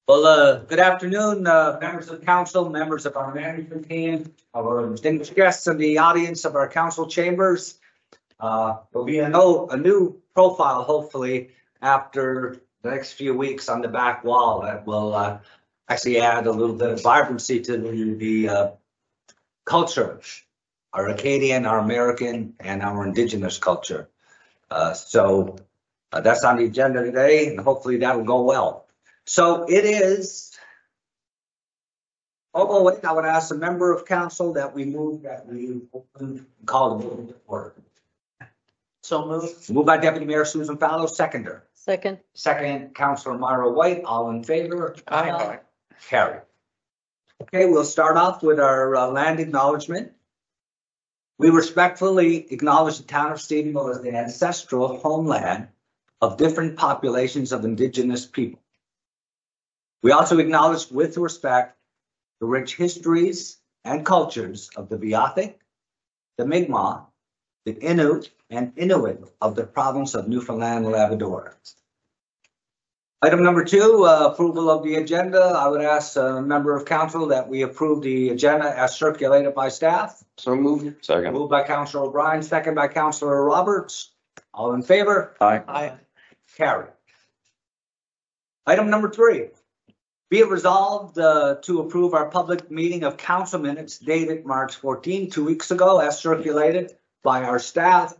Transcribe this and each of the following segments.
Well, good afternoon, members of council, members of our management team, our distinguished guests in the audience of our council chambers. There'll be a new profile, hopefully, after the next few weeks on the back wall that will actually add a little bit of vibrancy to the culture, our Acadian, our American, and our Indigenous culture. So that's on the agenda today, and hopefully that will go well. So it is. Oh, wait, I would ask a member of council that we call the meeting to order. So moved. Moved by Deputy Mayor Susan Fallow, seconder. Second. Second, Councilor Myra White, all in favor? Aye. Carried. Okay, we'll start off with our land acknowledgement. We respectfully acknowledge the town of Stephenville as the ancestral homeland of different populations of Indigenous people. We also acknowledge with respect the rich histories and cultures of the Beothuk, the Mi'kmaq, the Innu, and Inuit of the province of Newfoundland and Labrador. Item number 2, approval of the agenda. I would ask a member of council that we approve the agenda as circulated by staff. So moved. Second. Moved by Councilor O'Brien, second by Councilor Roberts. All in favor? Aye. Carried. Item number 3. Be it resolved to approve our public meeting of council minutes dated March 14, 2 weeks ago, as circulated by our staff.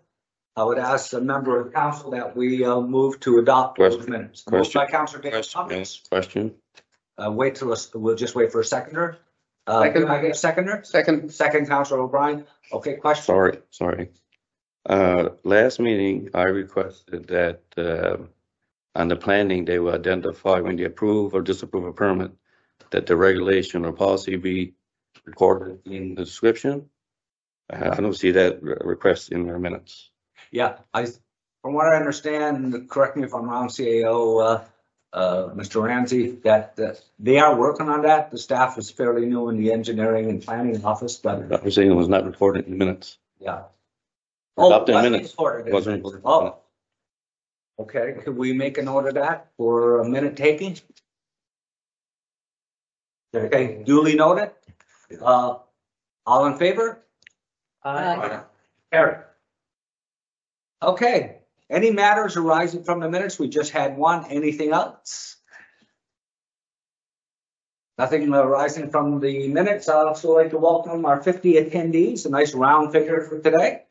I would ask a member of council that we move to adopt those minutes. Moved by Councilor David Cummings. Question. We'll just wait for a seconder. Second. Can I get a seconder? Second, Councilor O'Brien. Okay, question. Sorry. Last meeting, I requested that on the planning, they will identify when they approve or disapprove a permit that the regulation or policy be recorded in the description. I don't see that request in their minutes. Yeah, from what I understand, correct me if I'm wrong, CAO, Mr. Ramsey, that they are working on that. The staff is fairly new in the engineering and planning office, but I was saying it was not recorded in the minutes. Yeah. Adopted minutes. Wasn't recorded. Oh. Okay, could we make a note of that for a minute taking? Okay, duly noted. All in favor? Aye. Carried. Okay, any matters arising from the minutes? We just had one. Anything else? Nothing arising from the minutes. I'd also like to welcome our 50 attendees, a nice round figure for today.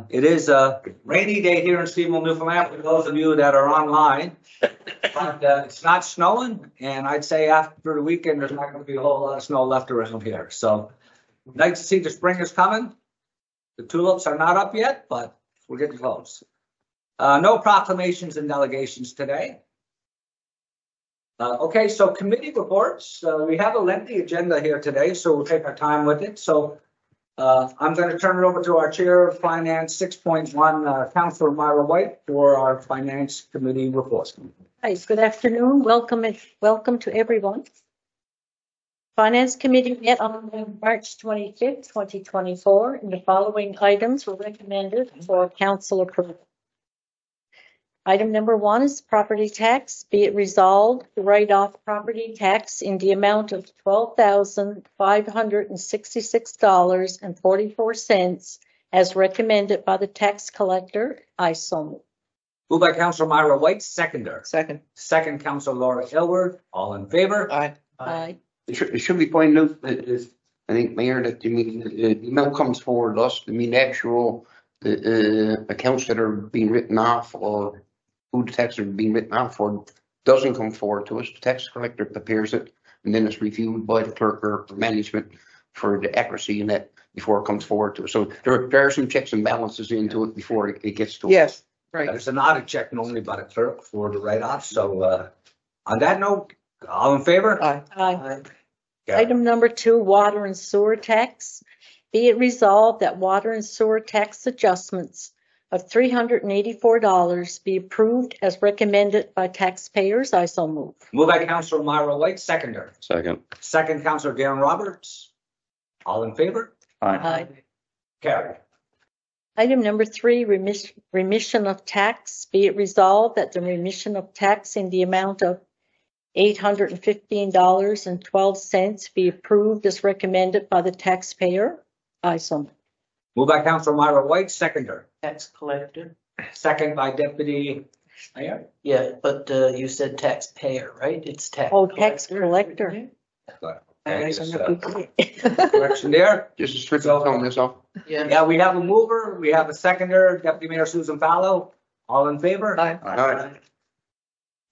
It is a rainy day here in Stephenville, Newfoundland, for those of you that are online. But it's not snowing, and I'd say after the weekend, there's not going to be a whole lot of snow left around here. So, nice to see the spring is coming. The tulips are not up yet, but we're getting close. No proclamations and delegations today. Okay, so committee reports. We have a lengthy agenda here today, so we'll take our time with it. So, I'm going to turn it over to our Chair of Finance 6.1, Councilor Myra White, for our Finance Committee report. Hi, good afternoon. Welcome to everyone. Finance Committee met on March 25th, 2024, and the following items were recommended for council approval. Item number 1 is property tax. Be it resolved to write off property tax in the amount of $12,566.44 as recommended by the tax collector. I so move. Moved by Councilor Myra White, seconder. Second, Councilor Laura Aylward. All in favor? Aye. It should be pointed out that I think, Mayor, that the amount comes forward to us. The actual accounts that are being written off or who the taxes are being written off for doesn't come forward to us. The tax collector prepares it, and then it's reviewed by the clerk or management for the accuracy in that before it comes forward to us. So there are some checks and balances into it before it gets to us. Yes, right. There's an audit check normally by the clerk for the write-off. So on that note, all in favor? Aye. Yeah. Item number 2, water and sewer tax. Be it resolved that water and sewer tax adjustments of $384 be approved as recommended by taxpayers. I so move. Moved by Councilor Myra White, seconder. Second, Councilor Darren Roberts. All in favor? Aye. Carried. Item number 3, remission of tax. Be it resolved that the remission of tax in the amount of $815.12 be approved as recommended by the taxpayer. I so move. Moved by Councilor Myra White, seconder. Tax collector. Second by Deputy Mayor. Yeah, but you said taxpayer, right? It's tax. Oh, tax collector. Okay, Guys, just, I'm not good. correction there. Just a strict on this off. Yeah. Yeah, we have a mover, we have a seconder, Deputy Mayor Susan Fallow. All in favor? Aye.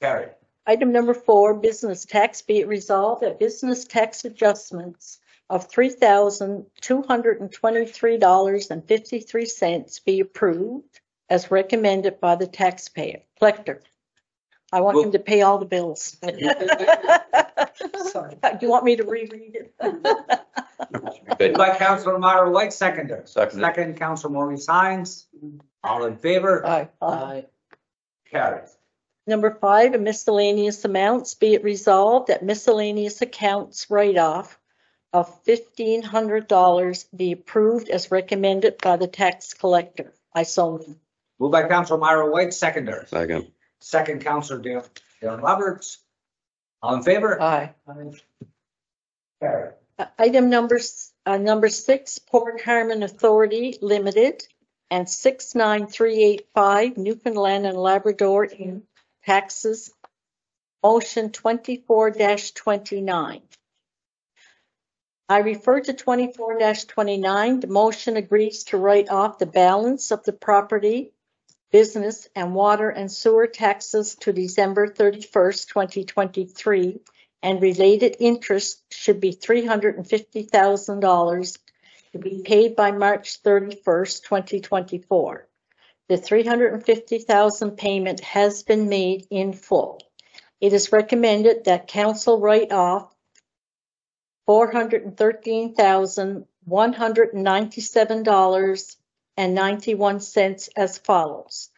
Carried. Item number 4, business tax. Be it resolved that business tax adjustments of $3,223.53 be approved as recommended by the taxpayer collector. I want him to pay all the bills. Sorry. Do you want me to reread it? Moved by Councilor Myra White, seconder. Second. Second, Councilor Maurice Hines. All in favor? Aye. Carried. Number 5, miscellaneous amounts. Be it resolved that miscellaneous accounts write-off of $1,500 be approved as recommended by the tax collector. I so move. Moved by Councilor Myra White, seconder. Second. Second, Councilor Dale Roberts. All in favor? Aye. Carried. Item number 6, Port Harmon Authority Limited and 69385 Newfoundland and Labrador in taxes. Motion 24-29. I refer to 24-29. The motion agrees to write off the balance of the property, business, and water and sewer taxes to December 31st, 2023, and related interest should be $350,000 to be paid by March 31st, 2024. The $350,000 payment has been made in full. It is recommended that council write off $413,197.91 as follows.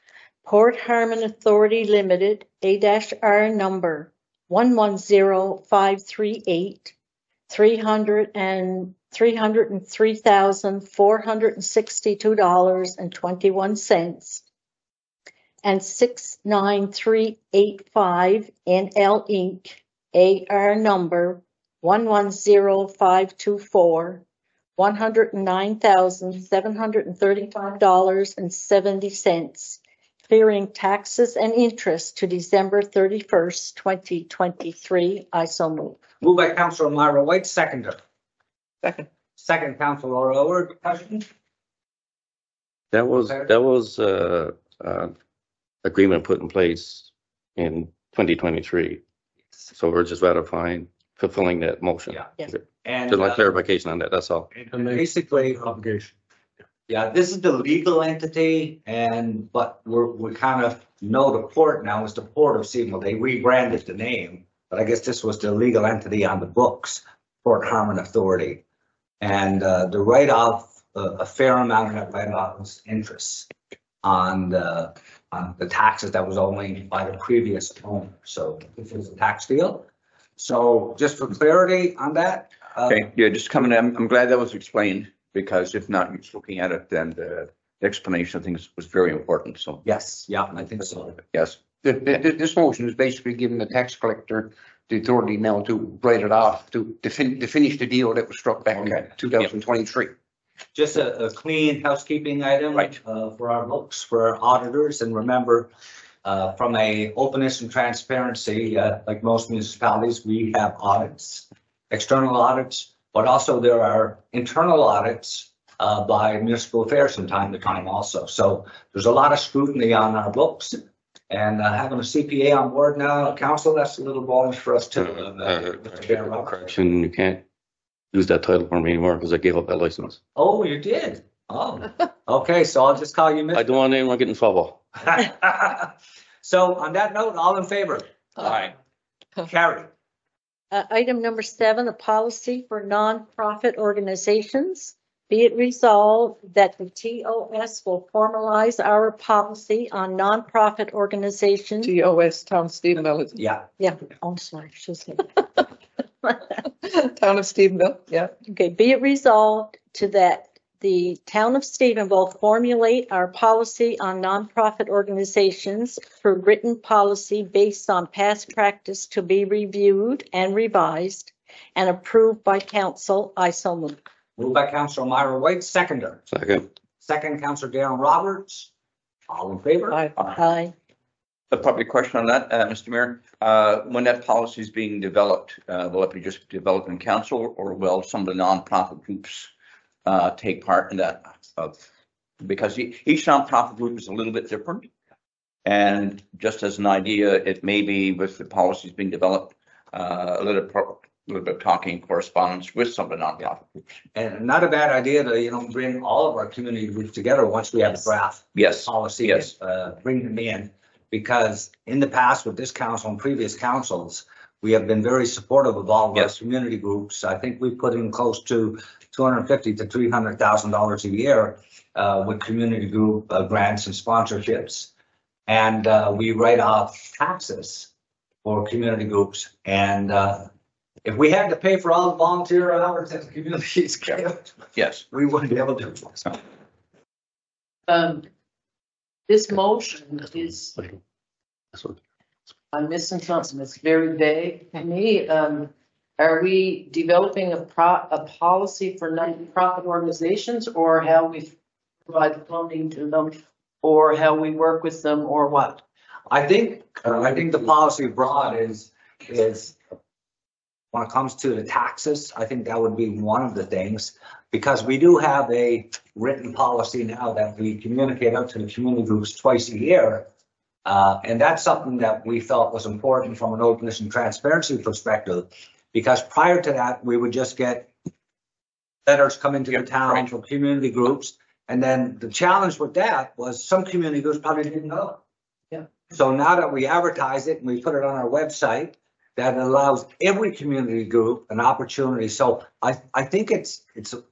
Port Harmon Authority Limited, A-R number 110538, $303,462.21, and 69385 NL Inc., AR number 110524, $109,735.70, clearing taxes and interest to December 31st, 2023. I so move. Moved by Councilor Myra White, seconder. Second. Second, Councilor Orr. Question? That was agreement put in place in 2023. So we're just ratifying, fulfilling that motion. Yeah. Yes. And Just like clarification on that, that's all. and basically, Obligation. yeah, this is the legal entity, but we kind of know the port now is the Port of Seymour. They rebranded the name, but I guess this was the legal entity on the books, Port Harmon Authority. And the write-off, a fair amount of that write-off was interest on the taxes that was owing by the previous owner. So this is a tax deal. So just for clarity on that. Okay, yeah, just coming in. I'm glad that was explained, because if not, just looking at it, then the explanation of things was very important. So Yes, yeah, I think so. yes. This motion is basically giving the tax collector the authority now to write it off, to finish the deal that was struck back Okay. in 2023. Just a clean housekeeping item. Right. For our books, for our auditors. And remember, from a openness and transparency, like most municipalities, we have audits, external audits, but also there are internal audits by municipal affairs from time to time also. So there's a lot of scrutiny on our books. And having a CPA on board now, council, that's a little bonus for us too. Correction, you can't use that title for me anymore because I gave up that license. Oh, you did? Oh, okay, so I'll just call you I don't want anyone to get in trouble. So on that note, all in favor? Aye. Carry. Item number 7, a policy for nonprofit organizations. Be it resolved that the TOS will formalize our policy on nonprofit organizations. TOS, Town of Stephenville. Yeah. Yeah, I'm sorry, should say. Town of Stephenville, yeah. Okay, be it resolved to that the town of Stephenville formulate our policy on nonprofit organizations for written policy based on past practice to be reviewed and revised and approved by council. I so move. Moved by Councilor Myra White, seconder. Second. Second, Councilor Darren Roberts. All in favor? Aye. A public question on that, Mr. Mayor. When that policy is being developed, will it be just developed in council, or will some of the nonprofit groups take part in that? Because each nonprofit group is a little bit different. And just as an idea, it may be with the policies being developed, a little bit of talking correspondence with some of the nonprofit groups. And not a bad idea to, bring all of our community groups together once we have a draft Yes. policy. Yes. Bring them in, because in the past with this council and previous councils, we have been very supportive of all of our Yes. community groups. I think we put in close to $250,000 to $300,000 a year with community group grants and sponsorships. And we write off taxes for community groups. And if we had to pay for all the volunteer hours that the communities give, Yes. we wouldn't be able to do it. This motion is, I'm missing something. It's very vague to me. Are we developing a policy for nonprofit organizations, or how we provide funding to them, or how we work with them, or what? I think the policy broad is when it comes to the taxes, I think that would be one of the things, because we do have a written policy now that we communicate out to the community groups twice a year. And that's something that we felt was important from an openness and transparency perspective, because prior to that, we would just get letters come into the town from community groups. And then the challenge with that was some community groups probably didn't know. Yeah. So now that we advertise it and we put it on our website, that allows every community group an opportunity. So I think it's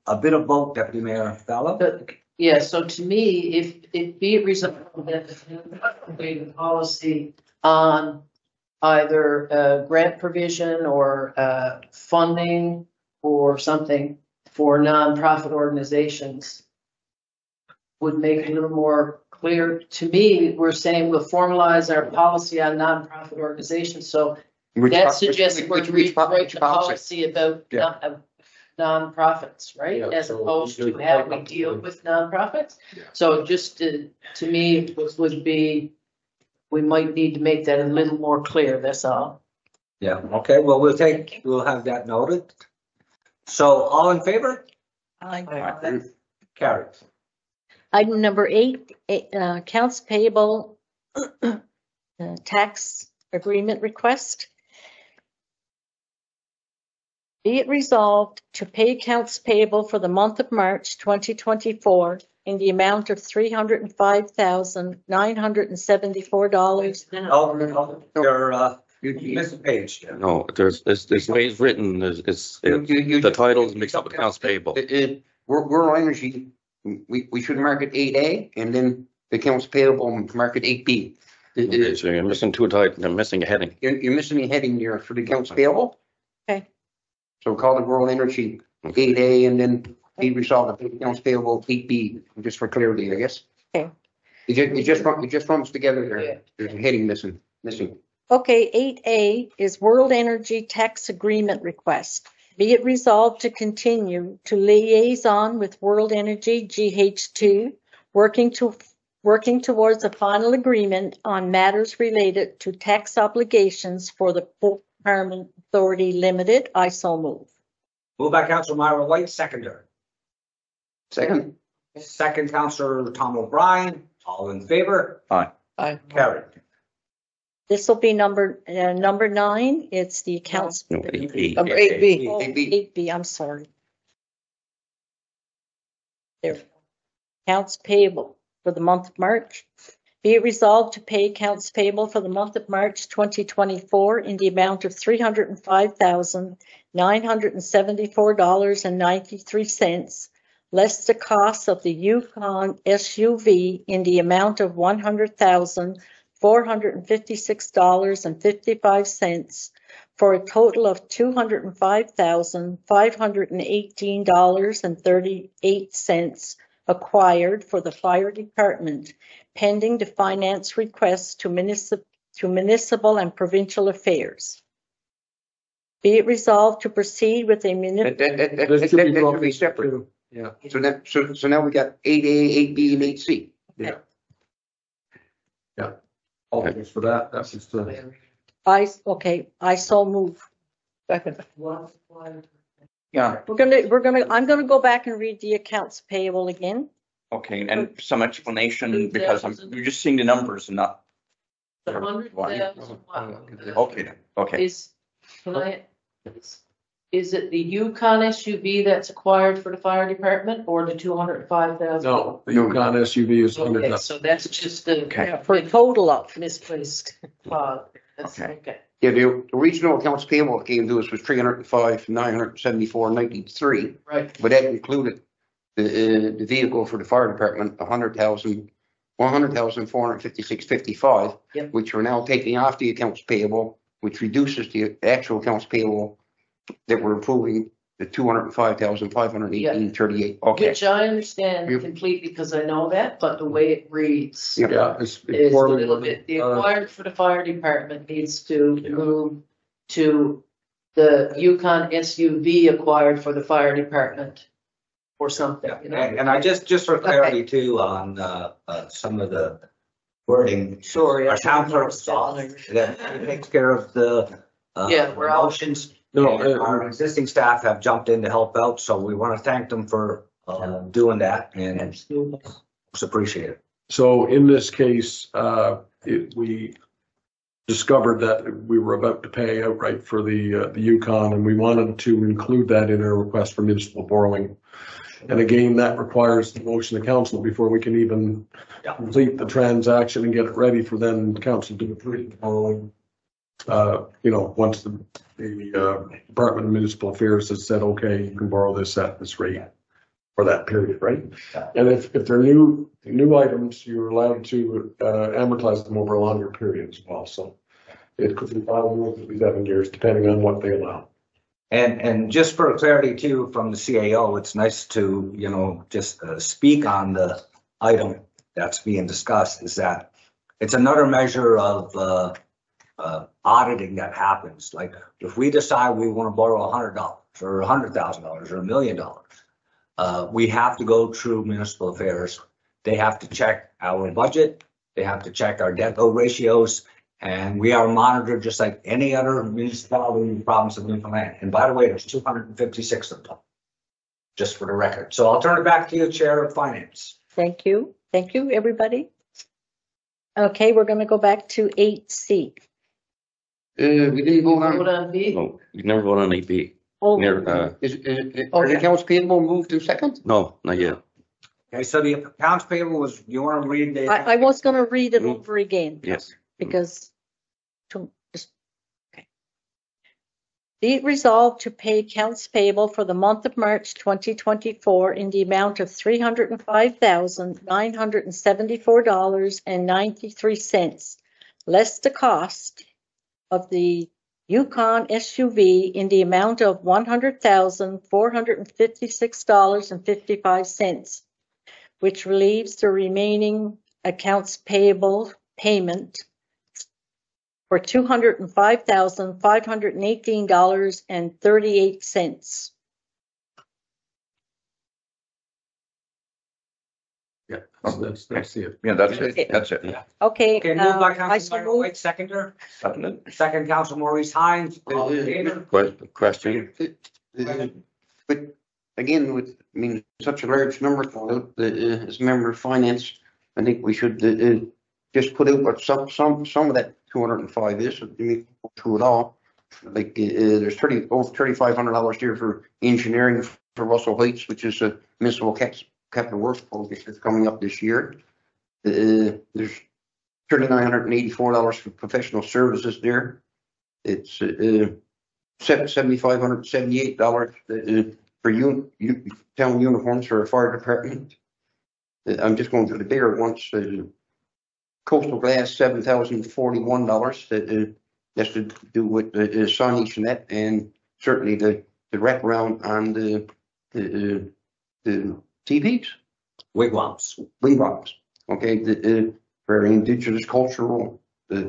a bit of both, Deputy Mayor Fellow. But, yeah, so to me, if be it reasonable that the policy on either grant provision or funding or something for nonprofit organizations would make it a little more clear. To me, we're saying we'll formalize our policy on nonprofit organizations. So that suggests we're rewrite the policy about nonprofits, right? Yeah, As so opposed to how we deal with nonprofits. Yeah. So just to me, would be, we might need to make that a little more clear, that's all. Yeah, okay, well, we'll have that noted. So all in favor? Aye. Carried. Item number 8, accounts payable tax agreement request. Be it resolved to pay accounts payable for the month of March 2024 in the amount of $305,974. Oh, you missed a page. No, there's the way it's written, the title is mixed up with accounts payable. Rural energy, we should mark it 8A, and then the accounts payable mark it 8B. Okay, so you're missing two titles, you're missing a heading. You're missing a heading here for the accounts payable. Okay. So call it rural energy 8A, and then be resolved the accounts payable 8B, just for clarity, I guess. Okay. It just runs together there. There's a heading missing. Okay, 8A is World Energy Tax Agreement Request. Be it resolved to continue to liaison with World Energy GH2, working towards a final agreement on matters related to tax obligations for the Port Harmon Authority Limited. I so move. Moved by Councilor Myra White, seconder. Second. Second, Councilor Tom O'Brien. All in favor? Aye. Carried. This will be number 9. It's the accounts. No, 8B. Number 8B. Oh, 8B, I'm sorry. There. Accounts payable for the month of March. Be it resolved to pay accounts payable for the month of March 2024 in the amount of $305,974.93, less the cost of the Yukon SUV in the amount of $100,000 $456.55 for a total of $205,518.38 acquired for the fire department, pending the finance request to municipal and provincial affairs. Be it resolved to proceed with a That should be separate. Yeah. So now we got 8A, 8B, and 8C. Yeah. Yeah. All thanks for that. That's just I so move. Second. Yeah, I'm gonna go back and read the accounts payable again. okay, and some explanation because you're just seeing the numbers and not. The 100,000. Okay, okay. Is it the Yukon SUV that's acquired for the fire department or the 205,000? no, the Yukon SUV is under Okay, that. so that's just the. Okay. For a total of. Misplaced. That's Okay. okay. Yeah, the original accounts payable that came to us was 305,974.93, Right. but that included the vehicle for the fire department, 100,456.55, Yep. which we're now taking off the accounts payable, which reduces the actual accounts payable that we're approving the 205,518.38. Okay, Which I understand Yep. completely because I know that, but the way it reads Yep. Yeah, it's is a poorly little worded. bit, the acquired for the fire department needs to move to the Yukon SUV acquired for the fire department or something, you know? And I just for clarity too, on, some of the wording. Sorry. Our town clerk's off, that takes care of the, Yeah, we're out. motions. No, And our existing staff have jumped in to help out, so we want to thank them for, doing that and it's appreciated. so in this case, we discovered that we were about to pay outright for the Yukon, and we wanted to include that in our request for municipal borrowing. And again, that requires the motion of council before we can even Yeah. complete the transaction and get it ready for then council to approve the borrowing. Once the Department of Municipal Affairs has said, okay, you can borrow this at this rate for that period, right? Yeah. And if they're new items, you're allowed to amortize them over a longer period as well. So it could be 5 years, it could be 7 years, depending on what they allow. And just for clarity too, from the CAO, it's nice to, just speak on the item that's being discussed, is that it's another measure of auditing that happens. Like if we decide we want to borrow $100 or $100,000 or $1 million, we have to go through municipal affairs. They have to check our budget. They have to check our debt load ratios. And we are monitored just like any other municipality in the province of Newfoundland. And by the way, there's 256 of them, just for the record. So I'll turn it back to you, Chair of Finance. Thank you. Thank you, everybody. Okay, we're going to go back to 8C. We didn't vote Vote on, on B? No, you never vote on AB. Oh, Never, are the accounts payable moved to second? no, not yet. Okay, so the accounts payable was, you want to read the? I was going to read it over again. Yes. Because be it resolved to pay accounts payable for the month of March 2024 in the amount of $305,974.93, less the cost of the Yukon SUV in the amount of $100,456.55, which relieves the remaining accounts payable payment for $205,518.38. Yeah, that's it. yeah, that's it, that's it. Okay, Okay, moved by I Councilor so Michael move. White, seconder. Seconded. Second, Council Maurice Hines. All in favor? Question? But again, such a large number, as a member of finance, I think we should just put out what some of that 205 is, go through it all. Like there's over $3,500 here for engineering for Russell Heights, which is a municipal capital works project that's coming up this year. There's $3,984 for professional services there. It's $7,578 for town uniforms for a fire department. I'm just going through the bigger ones. Coastal Glass, $7,041. That's to do with the signage and that, and certainly the wraparound on the TVs, Wigwams. wigwams. Okay, the very indigenous cultural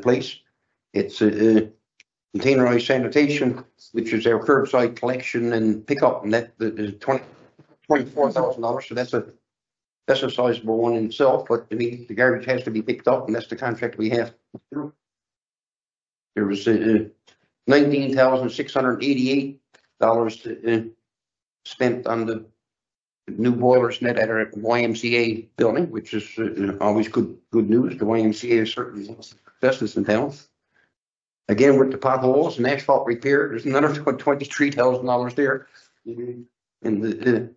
place. It's containerized sanitation, which is our curbside collection and pickup, and that is $24,000. So that's a sizable one in itself. But I mean, the garbage has to be picked up, and that's the contract we have. There was $19,688 spent on the new boilers net at our YMCA building, which is always good news. The YMCA is certainly business in town. Again, with the potholes and asphalt repair, there's another $23,000 there, and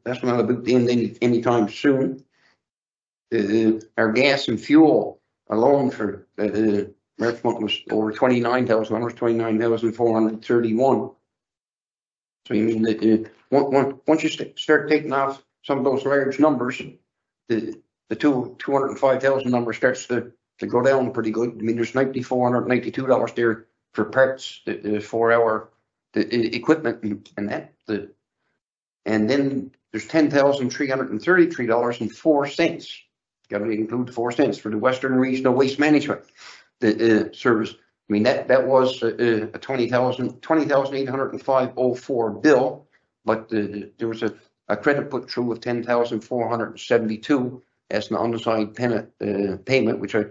that's not about to end anytime soon. Our gas and fuel alone for March month was over $29,000, $29,431. So you mean that once you start taking off some of those large numbers, the $205,000 number starts to go down pretty good. I mean, there's $9,492 there for parts for our equipment and that. And then there's $10,333.04. Got to include 4 cents for the Western Regional Waste Management service. I mean, that was a $20,805.04 bill, but there was a credit put through of $10,472 as an unassigned payment, which I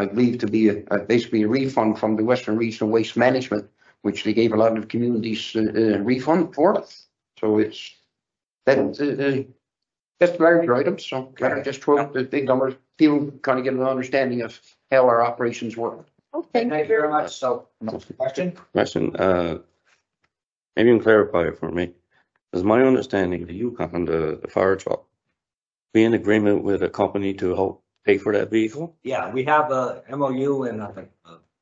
believe to be basically a refund from the Western Regional Waste Management, which they gave a lot of communities refund for. So it's that's larger items. So I just throw out the big numbers. People kind of get an understanding of how our operations work. Okay. Thank you very much. So, question? Question, maybe you can clarify it for me. As my understanding, the Yukon, the fire truck, be in agreement with a company to help pay for that vehicle? Yeah, we have a MOU and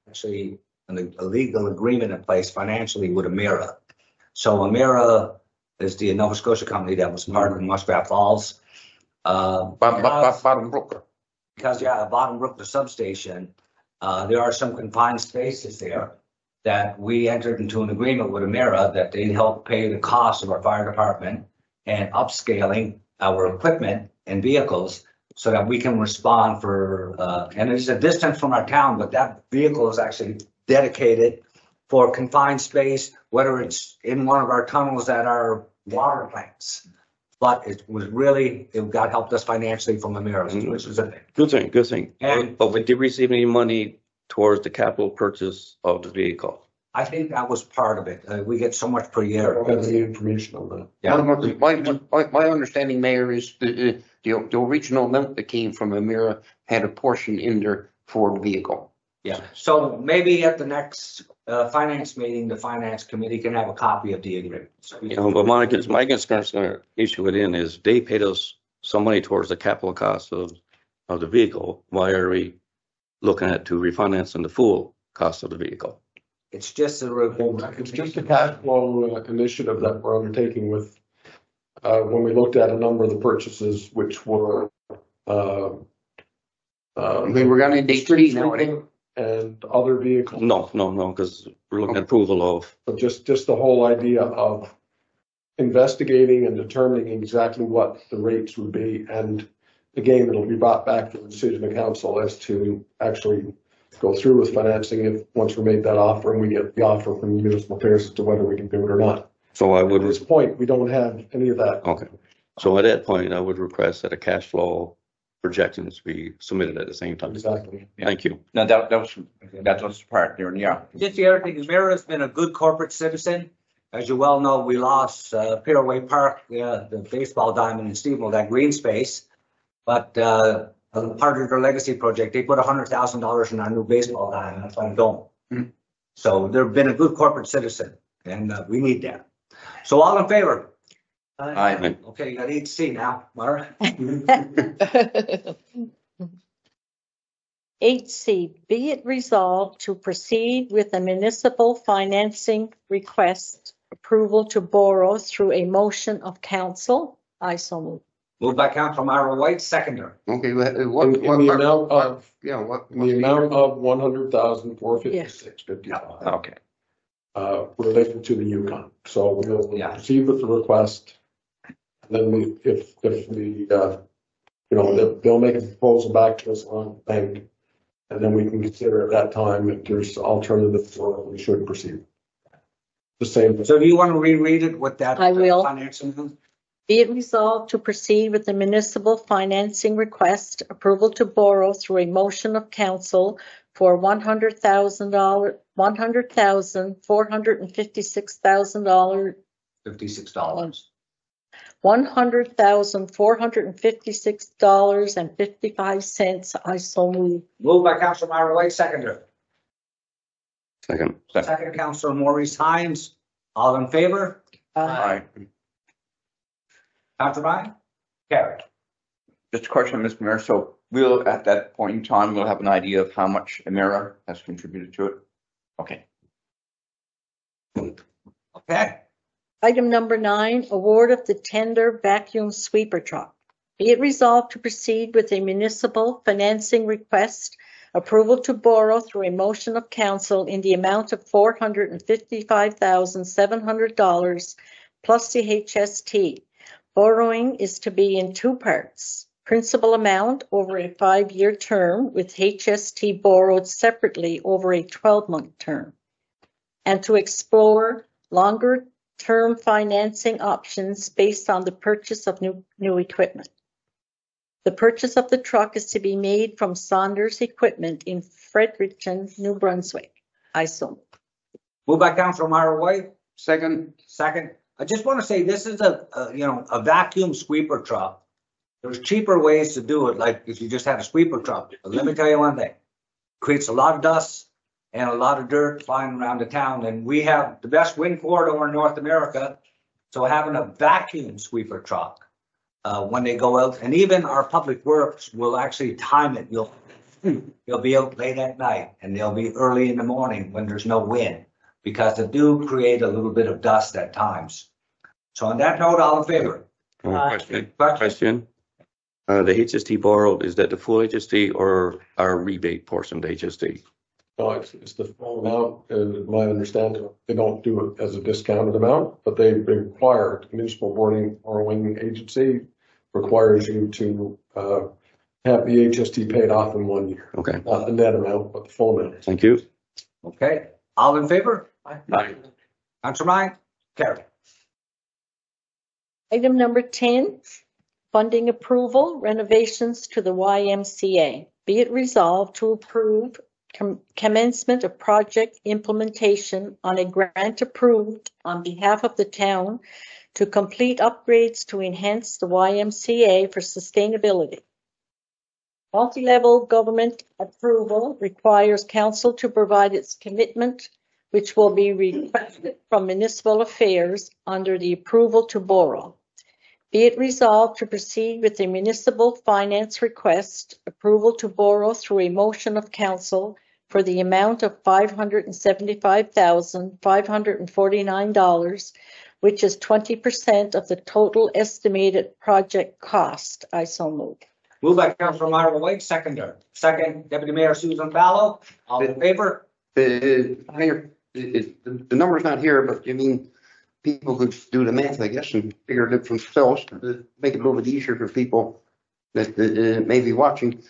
actually a legal agreement in place financially with Emera. So Emera is the Nova Scotia company that was part of Muskrat Falls. Bottom Brook. Because Bottom Brook, the substation, there are some confined spaces there that we entered into an agreement with Emera that they'd help pay the cost of our fire department and upscaling our equipment and vehicles so that we can respond for, and it's a distance from our town, but that vehicle is actually dedicated for confined space, whether it's in one of our tunnels at our water plants. But it got helped us financially from Emera, which is a Good thing. And- But we did receive any money towards the capital purchase of the vehicle? I think that was part of it. We get so much per I year. don't have any information on that. Yeah. My understanding, Mayor, is the original amount that came from Emera had a portion in there for the vehicle. Yeah, so maybe at the next finance meeting, the finance committee can have a copy of the agreement. So we- But my concern issue within is they paid us some money towards the capital cost of the vehicle. Why are we looking at to refinancing the full cost of the vehicle? It's just a. It's just a cash flow initiative that we're undertaking with, when we looked at a number of the purchases, which were, We were going to date three now, I think. and other vehicles. No, because we're looking at approval of. But just the whole idea of investigating and determining exactly what the rates would be. And again, it'll be brought back to the decision of council as to actually go through with financing if once we made that offer and we get the offer from municipal affairs as to whether we can do it or not. So I At would, this point, we don't have any of that. okay. So at that point, I would request that a cash flow projections be submitted at the same time. Exactly. Thank you. No, that was part there, yeah. Just the other thing, Emera has been a good corporate citizen. As you well know, we lost Pirouway Park, the baseball diamond in Steveville, that green space. But part of their legacy project, they put $100,000 in our new baseball diamond. That's why I don't. So they've been a good corporate citizen, and we need that. So all in favor? Aye. Okay, you got 8C now, Mara. 8C, be it resolved to proceed with a municipal financing request approval to borrow through a motion of council. I so move. Moved by Councilor Myra White, seconder. Okay, In the amount of, yeah, what? in the amount of 100,456.55. Okay. Related to the Yukon. So we'll Yeah. proceed with the request. Then if they'll make a proposal back to us on bank. And then we can consider at that time if there's alternatives or we should proceed. The same. So do you want to reread it with that? I will. Financial? Be it resolved to proceed with the municipal financing request, approval to borrow through a motion of council for $100,456,000, $56. $100,456.55. I so move. Moved by Councilor Myra White, seconder. Second. Second, Councilor Maurice Hines. All in favor? Aye. Councilor Ryan? Carried. Just a question, Mr. Mayor. So we'll, at that point in time, we'll have an idea of how much Emera has contributed to it. Okay. Okay. Item number 9, award of the tender vacuum sweeper truck. Be it resolved to proceed with a municipal financing request, approval to borrow through a motion of council in the amount of $455,700 plus the HST. Borrowing is to be in 2 parts. Principal amount over a 5-year term with HST borrowed separately over a 12-month term. And to explore longer term financing options based on the purchase of new equipment. The purchase of the truck is to be made from Saunders Equipment in Fredericton, New Brunswick. I so move. Moved by Councilor Myra White, Second. second. I just want to say this is a vacuum sweeper truck. There's cheaper ways to do it, like if you just had a sweeper truck. But let me tell you one thing, it creates a lot of dust and a lot of dirt flying around the town. And we have the best wind corridor in North America. So having a vacuum sweeper truck when they go out, and even our public works will actually time it. You'll be out late at night and they'll be early in the morning when there's no wind, because they do create a little bit of dust at times. So on that note, all in favor? Question. The HST borrowed, is that the full HST or our rebate portion of the HST? No, it's the full amount. My understanding, they don't do it as a discounted amount, but they require, the municipal borrowing agency requires you to have the HST paid off in 1 year. Okay. Not the net amount, but the full amount. Thank you. Okay, all in favor? Aye. Councilor Ryan? Carried. Item number 10, funding approval, renovations to the YMCA. Be it resolved to approve commencement of project implementation on a grant approved on behalf of the town to complete upgrades to enhance the YMCA for sustainability. Multi-level government approval requires council to provide its commitment, which will be requested from municipal affairs under the approval to borrow. Be it resolved to proceed with a municipal finance request, approval to borrow through a motion of council for the amount of $575,549, which is 20% of the total estimated project cost. I so move. Moved by Councilor Myra White, seconder. Second, Deputy Mayor Susan Fallow. All in favor? Mayor, the number's not here, but I mean, people could do the math, I guess, and figure it out for themselves to make it a little bit easier for people that may be watching.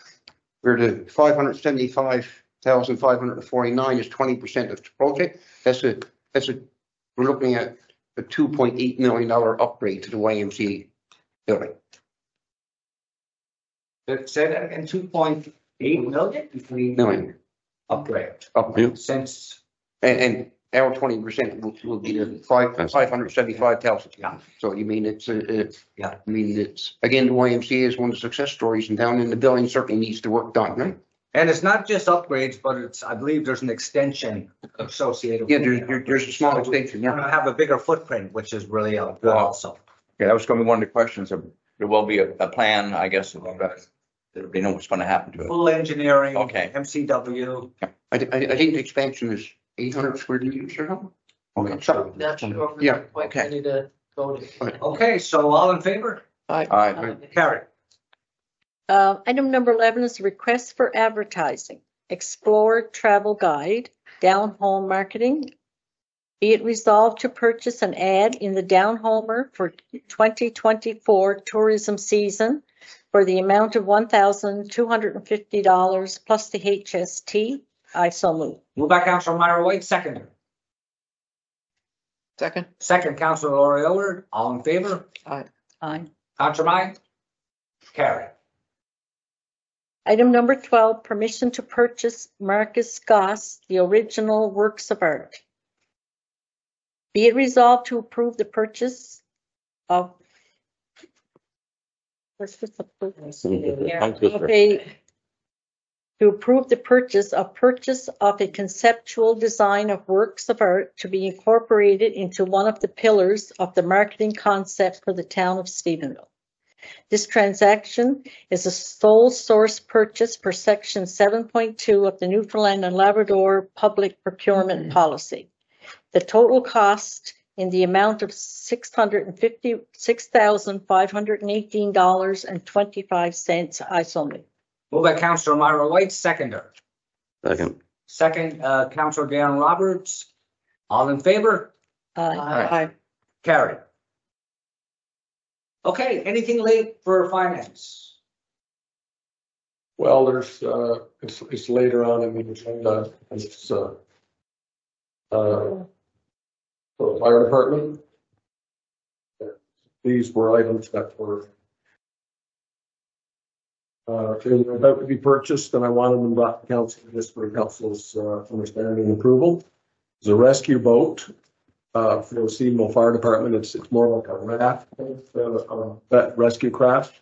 Where the 575,549 is 20% of the project. We're looking at a $2.8 million upgrade to the YMCA building. Say that again, 2.8 million? Million. Upgrade. Upgrade. Since, And our 20% will be the 575,000. Yeah. So you mean it's Yeah. I mean it's again, the YMCA is one of the success stories in town, and the building certainly needs the work done, right? and it's not just upgrades, but it's, I believe there's an extension associated. Yeah, with it. there's a small extension. You're Yeah. gonna have a bigger footprint, which is really good Wow. also. Yeah, that was going to be one of the questions. There will be a plan, I guess, of that everybody know what's going to happen to it. Full engineering. Okay. MCW. I think the expansion is 800 square meters or something. Okay. So, Not sure. Yeah, Quite okay. ready to go to. Okay, so all in favor? Aye. Carried. Item number 11 is a request for advertising. Explore Travel Guide, Down Home Marketing. Be it resolved to purchase an ad in the Down Homer for 2024 tourism season for the amount of $1,250 plus the HST. I so move. Moved by Councilor Myra White, seconder. Second. Second, Councilor Lori Illard. All in favor? Aye. Councilor Meyer? Carried. Item number 12, permission to purchase Marcus Goss, the original works of art. Be it resolved to approve the purchase of. Let's just approve this. To approve the purchase of a conceptual design of works of art to be incorporated into one of the pillars of the marketing concept for the town of Stephenville. This transaction is a sole source purchase per section 7.2 of the Newfoundland and Labrador Public Procurement Policy. The total cost in the amount of $656,518.25. I so move. Moved by Councilor Myra White, seconder. Second. Second, Councilor Darren Roberts. All in favor? Aye. Carried. Okay, anything late for finance? Well, there's, it's later on in the agenda. It's, for the fire department. These were items that were about to be purchased, and I wanted them brought to council just for council's understanding and approval. There's a rescue boat for the Stephenville Fire Department. It's more like a raft, that rescue craft.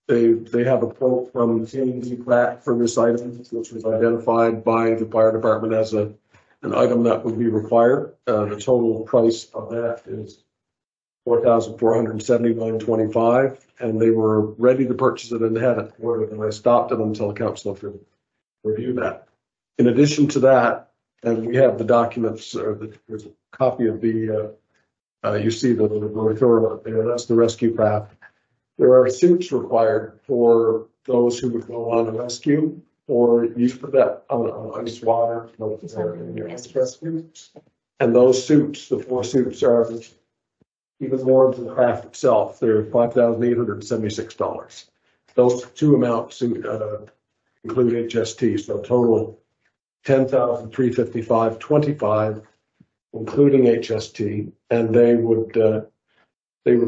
They have a quote from C&D Pratt for this item, which was identified by the fire department as an item that would be required. The total price of that is $4,479.25, and they were ready to purchase it and had it ordered, and I stopped it until the council could review that. In addition to that, and we have the documents, there's a copy of the, you see the brochure up there, that's the rescue craft. There are suits required for those who would go on a rescue, or you put that on ice water, in your ice rescue. And those suits, the 4 suits, are even more than the craft itself. They're $5,876. Those 2 amounts include HST, so total $10,355.25, including HST, and they would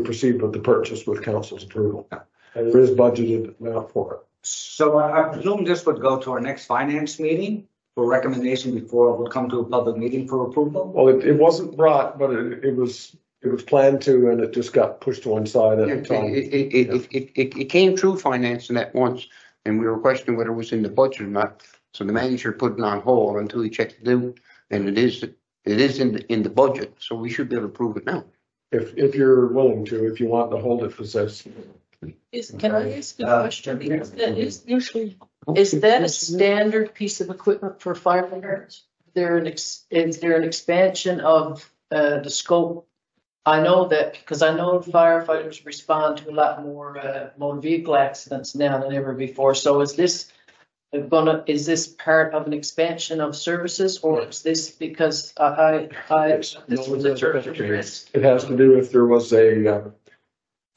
proceed with the purchase with council's approval. And there is budgeted amount for it. So I presume this would go to our next finance meeting for recommendation before it would come to a public meeting for approval? Well, it wasn't brought, but it was planned to, and it just got pushed to one side at the time. It came through financing at once, and we were questioning whether it was in the budget or not. So the manager put it on hold until he checked it out, and it is in the budget, so we should be able to approve it now. If you're willing to, if you want to hold it for this. Can I ask a question? Is that a standard piece of equipment for firefighters? Is there an expansion of the scope? I know that because I know firefighters respond to a lot more motor vehicle accidents now than ever before. So is this part of an expansion of services, or is this because this was a search and rescue? It has to do if there was a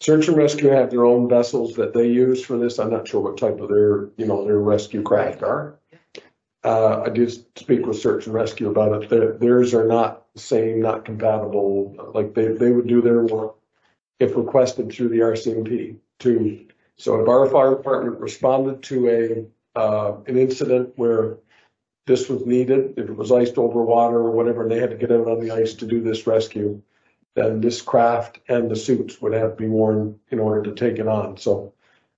search and rescue have their own vessels that they use for this. I'm not sure what type of their rescue craft are. I did speak with search and rescue about it. Theirs are not the same, not compatible. Like they would do their work if requested through the RCMP too. So if our fire department responded to an incident where this was needed, if it was iced over water or whatever, and they had to get out on the ice to do this rescue, then this craft and the suits would have to be worn in order to take it on. So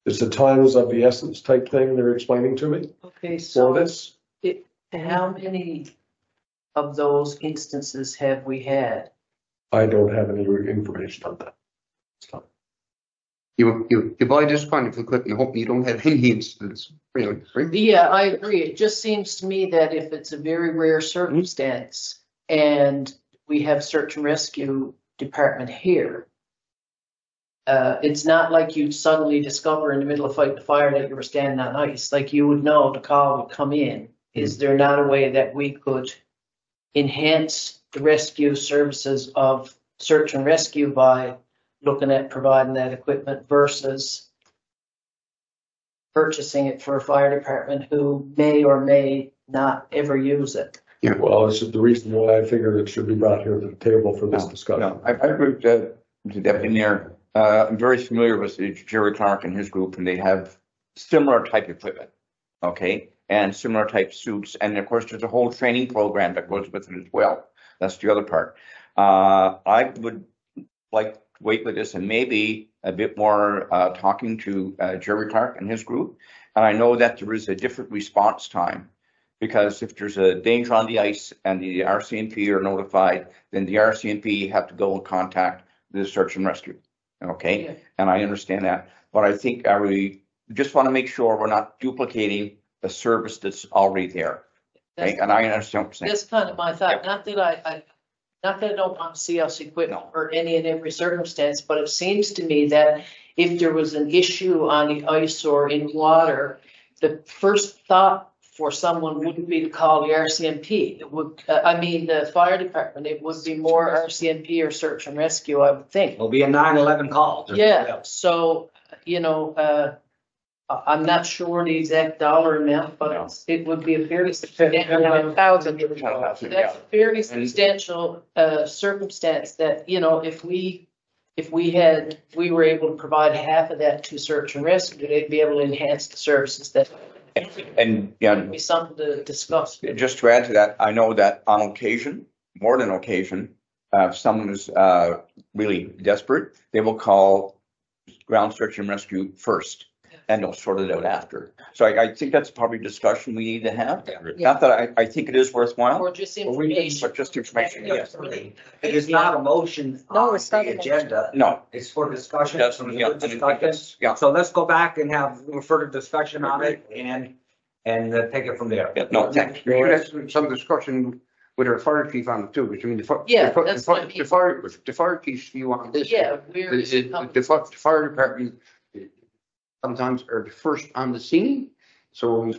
it's a times of the essence type thing they're explaining to me. Okay, so for this. How many of those instances have we had? I don't have any information on that. So. You buy this kind of equipment and hope you don't have any incidents. Really, right? Yeah, I agree. It just seems to me that if it's a very rare circumstance and we have search and rescue department here, it's not like you'd suddenly discover in the middle of fighting the fire that you were standing on ice. Like you would know the call would come in. Is there not a way that we could enhance the rescue services of search and rescue by looking at providing that equipment versus purchasing it for a fire department who may or may not ever use it? Well, this is the reason why I figured it should be brought here to the table for this discussion. No, I agree with the deputy mayor. I'm very familiar with Jerry Clark and his group, and they have similar type equipment, okay, and similar type suits. And of course, there's a whole training program that goes with it as well. That's the other part. I would like to wait with this and maybe a bit more talking to Jerry Clark and his group. And I know that there is a different response time, because if there's a danger on the ice and the RCMP are notified, then the RCMP have to go and contact the search and rescue. Okay, yeah. And I understand that, but I think we just want to make sure we're not duplicating a service that's already there. Okay, and I understand what you're saying. That's kind of my thought. Yeah. Not that I don't want to see us equipped for any and every circumstance, but it seems to me that if there was an issue on the ice or in water, the first thought for someone wouldn't be to call the RCMP. It would, the fire department. It would be more RCMP or search and rescue, I would think. It'll be a 911 call. Yeah. So, I'm not sure the exact dollar amount, but it would be a fairly substantial That's a fairly substantial circumstance that, if we were able to provide half of that to search and rescue, they'd be able to enhance the services that. And yeah, it'd be something to discuss. Just to add to that, I know that on occasion, more than occasion, if someone is really desperate, they will call ground search and rescue first, and they'll sort it out after. So I think that's probably a discussion we need to have. Yeah. Not that I think it is worthwhile. Or just information. But just information, yes. It is not a motion on the agenda. No. It's for discussion. Yeah. So let's go back and have further discussion on it and take it from there. Yeah, no, thanks. Some discussion with our fire chief on it too, which I mean, the fire chief's view on this. Yeah, the fire department sometimes are the first on the scene, so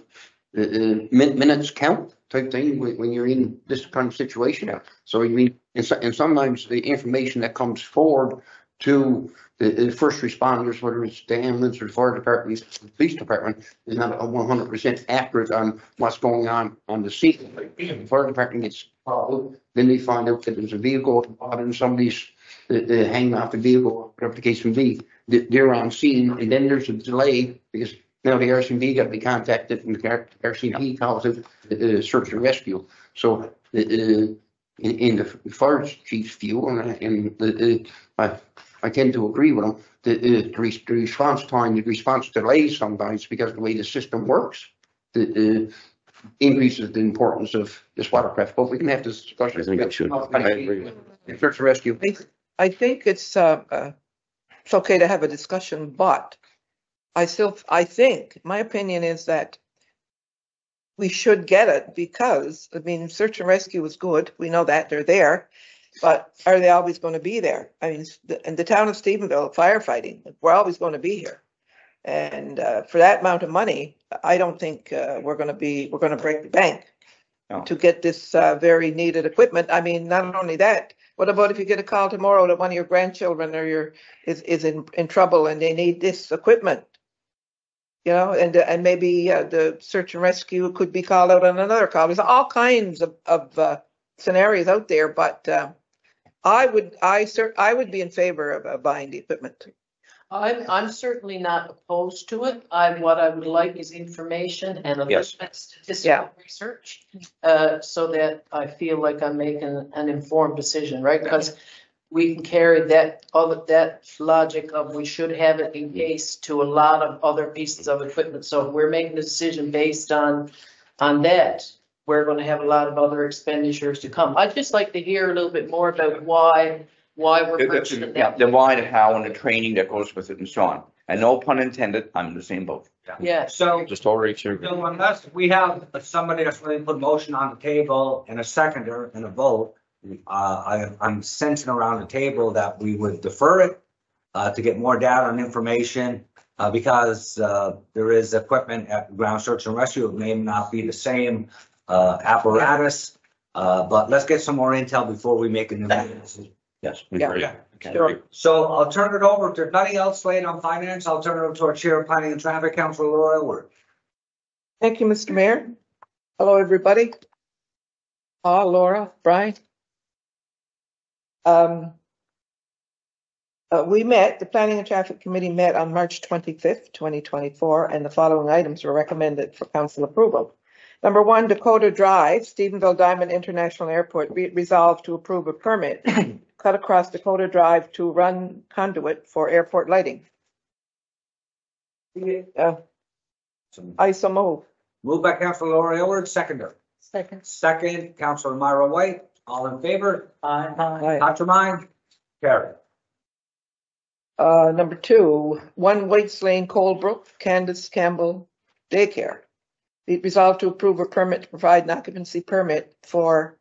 minutes count type thing when you're in this kind of situation. Yeah. So I mean, and sometimes the information that comes forward to the first responders, whether it's the ambulance or the fire department, the police department, is not 100% accurate on what's going on the scene. The fire department gets called, then they find out that there's a vehicle and somebody's hanging off the vehicle, whatever the case may be. They're on scene, and then there's a delay because now the RCMP got to be contacted, and the RCMP calls it search and rescue. So in the fire chief's view, and I tend to agree with him. The response time, the response delays sometimes because of the way the system works, increases the importance of this watercraft. But we can have this discussion. I think it should. I agree. Search and rescue. I think it's okay to have a discussion, but I think my opinion is that we should get it because, I mean, search and rescue is good. We know that they're there, but are they always going to be there? I mean, in the town of Stephenville, firefighting, we're always going to be here. And for that amount of money, I don't think we're going to break the bank to get this very needed equipment. I mean, not only that, what about if you get a call tomorrow that one of your grandchildren or is in trouble and they need this equipment? You know, and maybe the search and rescue could be called out on another call. There's all kinds of scenarios out there, but I would be in favor of buying the equipment. I'm certainly not opposed to it. What I would like is information and a little bit statistical research, so that I feel like I'm making an informed decision, right? Because we can carry that logic of we should have it in case to a lot of other pieces of equipment. So if we're making a decision based on that, we're going to have a lot of other expenditures to come. I'd just like to hear a little bit more about why we're purchasing that. The why, the how, and the training that goes with it and so on. And no pun intended, I'm in the same boat. Yeah. So just already sure. So unless we have somebody that's ready to put a motion on the table and a seconder and a vote, I'm sensing around the table that we would defer it to get more data and information because there is equipment at ground search and rescue. It may not be the same apparatus, but let's get some more intel before we make a new decision. Yes. Yeah. Okay. Sure. So I'll turn it over to anybody else waiting on finance. I'll turn it over to our Chair of Planning and Traffic, Councilor Laura Elwood. Thank you, Mr. Mayor. Hello, everybody. Laura, Brian. The Planning and Traffic Committee met on March 25th, 2024, and the following items were recommended for council approval. Number 1, Dakota Drive, Stephenville Diamond International Airport, resolved to approve a permit cut across Dakota Drive to run conduit for airport lighting. I so move. Moved by Councilor Laura Elwood, seconder. Second. Second, Councilor Myra White. All in favor? Aye. Contramine? Carried. Number 2, 1 Waits Lane, Colebrook, Candace Campbell Daycare. Be resolved to approve a permit to provide an occupancy permit for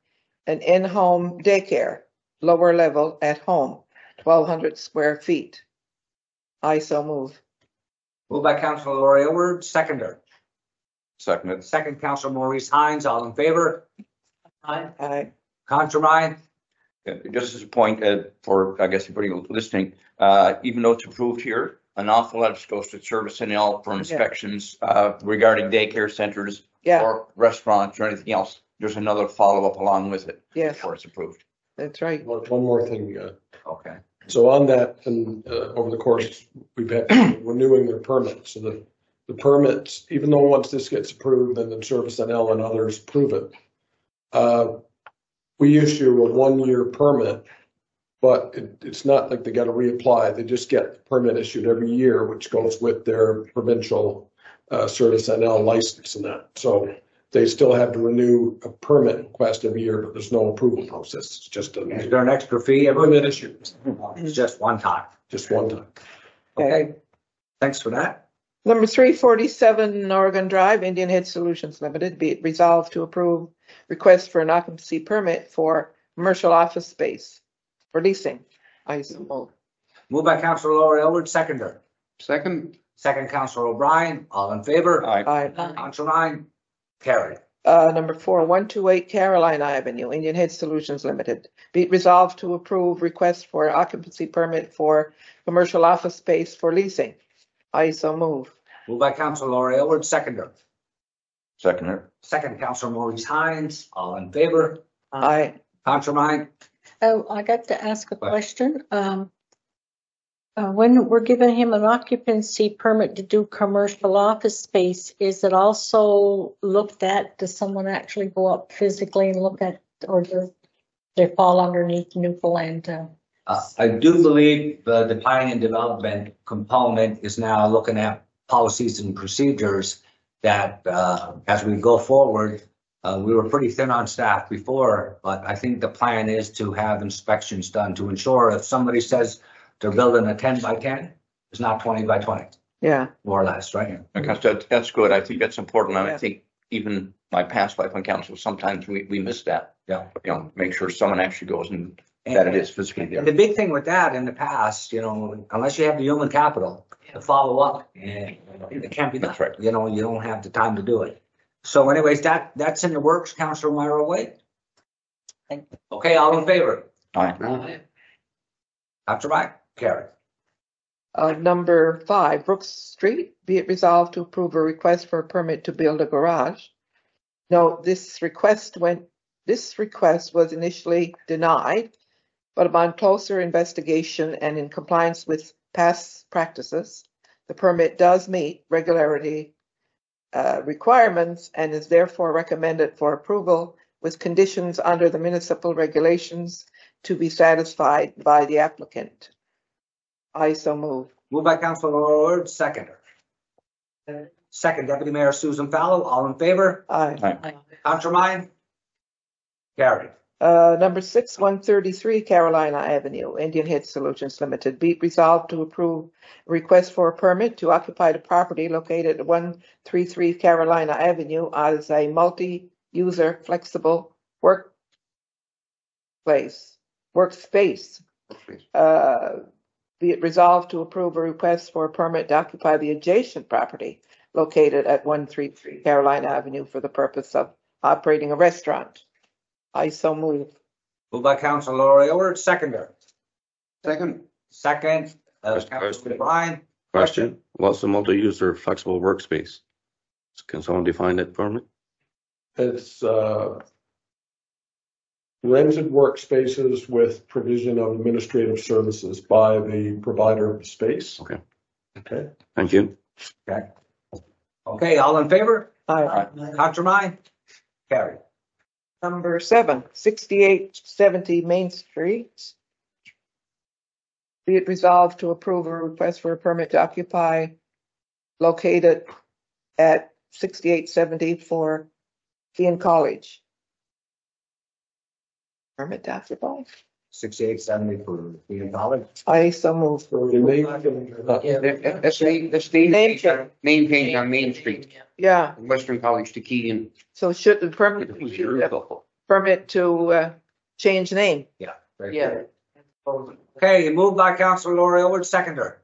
an in-home daycare, lower level at home, 1,200 square feet. I so move. Moved by Councilor Laura Elwood, seconder. Second. Second, Councilor Maurice Hines. All in favor? Aye. Contramine? Just as a point for, I guess, everybody listening, even though it's approved here, an awful lot of goes to service and all for inspections regarding daycare centers Yeah, or restaurants or anything else. There's another follow-up along with it yes, before it's approved. that's right. One more thing. Okay. So on that, and over the course, we've had people renewing their permits. So the permits, even though once this gets approved, then the Service NL and others approve it, we issue a 1-year permit, but it's not like they got to reapply. They just get the permit issued every year, which goes with their provincial Service NL license and that. So they still have to renew a permit request every year, but there's no approval process. It's just Is a there an extra fee every permit issue, It's just one time. just one time. Okay. Thanks for that. Number 347 Oregon Drive, Indian Head Solutions Limited, be it resolved to approve request for an occupancy permit for commercial office space for leasing. I so move. Moved by Councilor Laura Elwood, seconder. Second. Second, Councilor O'Brien. All in favor? Aye. Contramine? Carried. Number 4, 128 Caroline Avenue, Indian Head Solutions Limited. Be it resolved to approve request for occupancy permit for commercial office space for leasing. I so move. Moved by Councilor Laura Elwood, seconder. Second. Second, Councilor Maurice Hines. All in favor? Aye. Contramine? Oh, I got to ask a question. When we're giving him an occupancy permit to do commercial office space, is it also looked at? Does someone actually go up physically and look at, or does they fall underneath Newfoundland? I do believe the planning and development component is now looking at policies and procedures that as we go forward, we were pretty thin on staff before, but I think the plan is to have inspections done to ensure if somebody says they're building a 10 by 10, it's not 20 by 20, Yeah. more or less, right? Okay, that's good. I think that's important. And Yeah. I think even my past life on council, sometimes we miss that. Yeah. You know, make sure someone actually goes and that it is physically And there. the big thing with that in the past, you know, unless you have the human capital to follow up, and it can't be done. That's right. You know, you don't have the time to do it. So anyways, that's in the works, Councilor Myra Wade. Thank you. Okay, all in favor? Aye. Dr. Mike, carry. Number 5, Brooks Street, be it resolved to approve a request for a permit to build a garage. No, this request was initially denied, but upon closer investigation and in compliance with past practices, the permit does meet regularity requirements and is therefore recommended for approval with conditions under the municipal regulations to be satisfied by the applicant. I so move. Moved by Councilor Lord, seconder. Second, Deputy Mayor Susan Fallow, all in favor? Aye. Counselor Mine? Carried. Number 6, 133 Carolina Avenue, Indian Head Solutions Limited. Be resolved to approve a request for a permit to occupy the property located at 133 Carolina Avenue as a multi-user flexible workspace. Be it resolved to approve a request for a permit to occupy the adjacent property located at 133 Caroline Avenue for the purpose of operating a restaurant. I so move. Moved by Councilor Laurie Aylward, seconder. Second, Second, Question. Councilor O'Brien. Question, what's the multi-user flexible workspace? Can someone define that for me? It's rented workspaces with provision of administrative services by the provider of the space. Okay. Okay. Thank you. Okay. Okay, all in favor? Aye. Councilor Mine? Carried. Number 7, 6870 Main Street. Be it resolved to approve a request for a permit to occupy located at 6870 for Kean College. Permit to occupy? 6870 for Kean College. I so move. that's Name change. name change on Main Street, Yeah, Western College to Keegan. so should the permit to change name? Yeah. Yeah. Okay, moved by Councilor Laurie Aylward, seconder.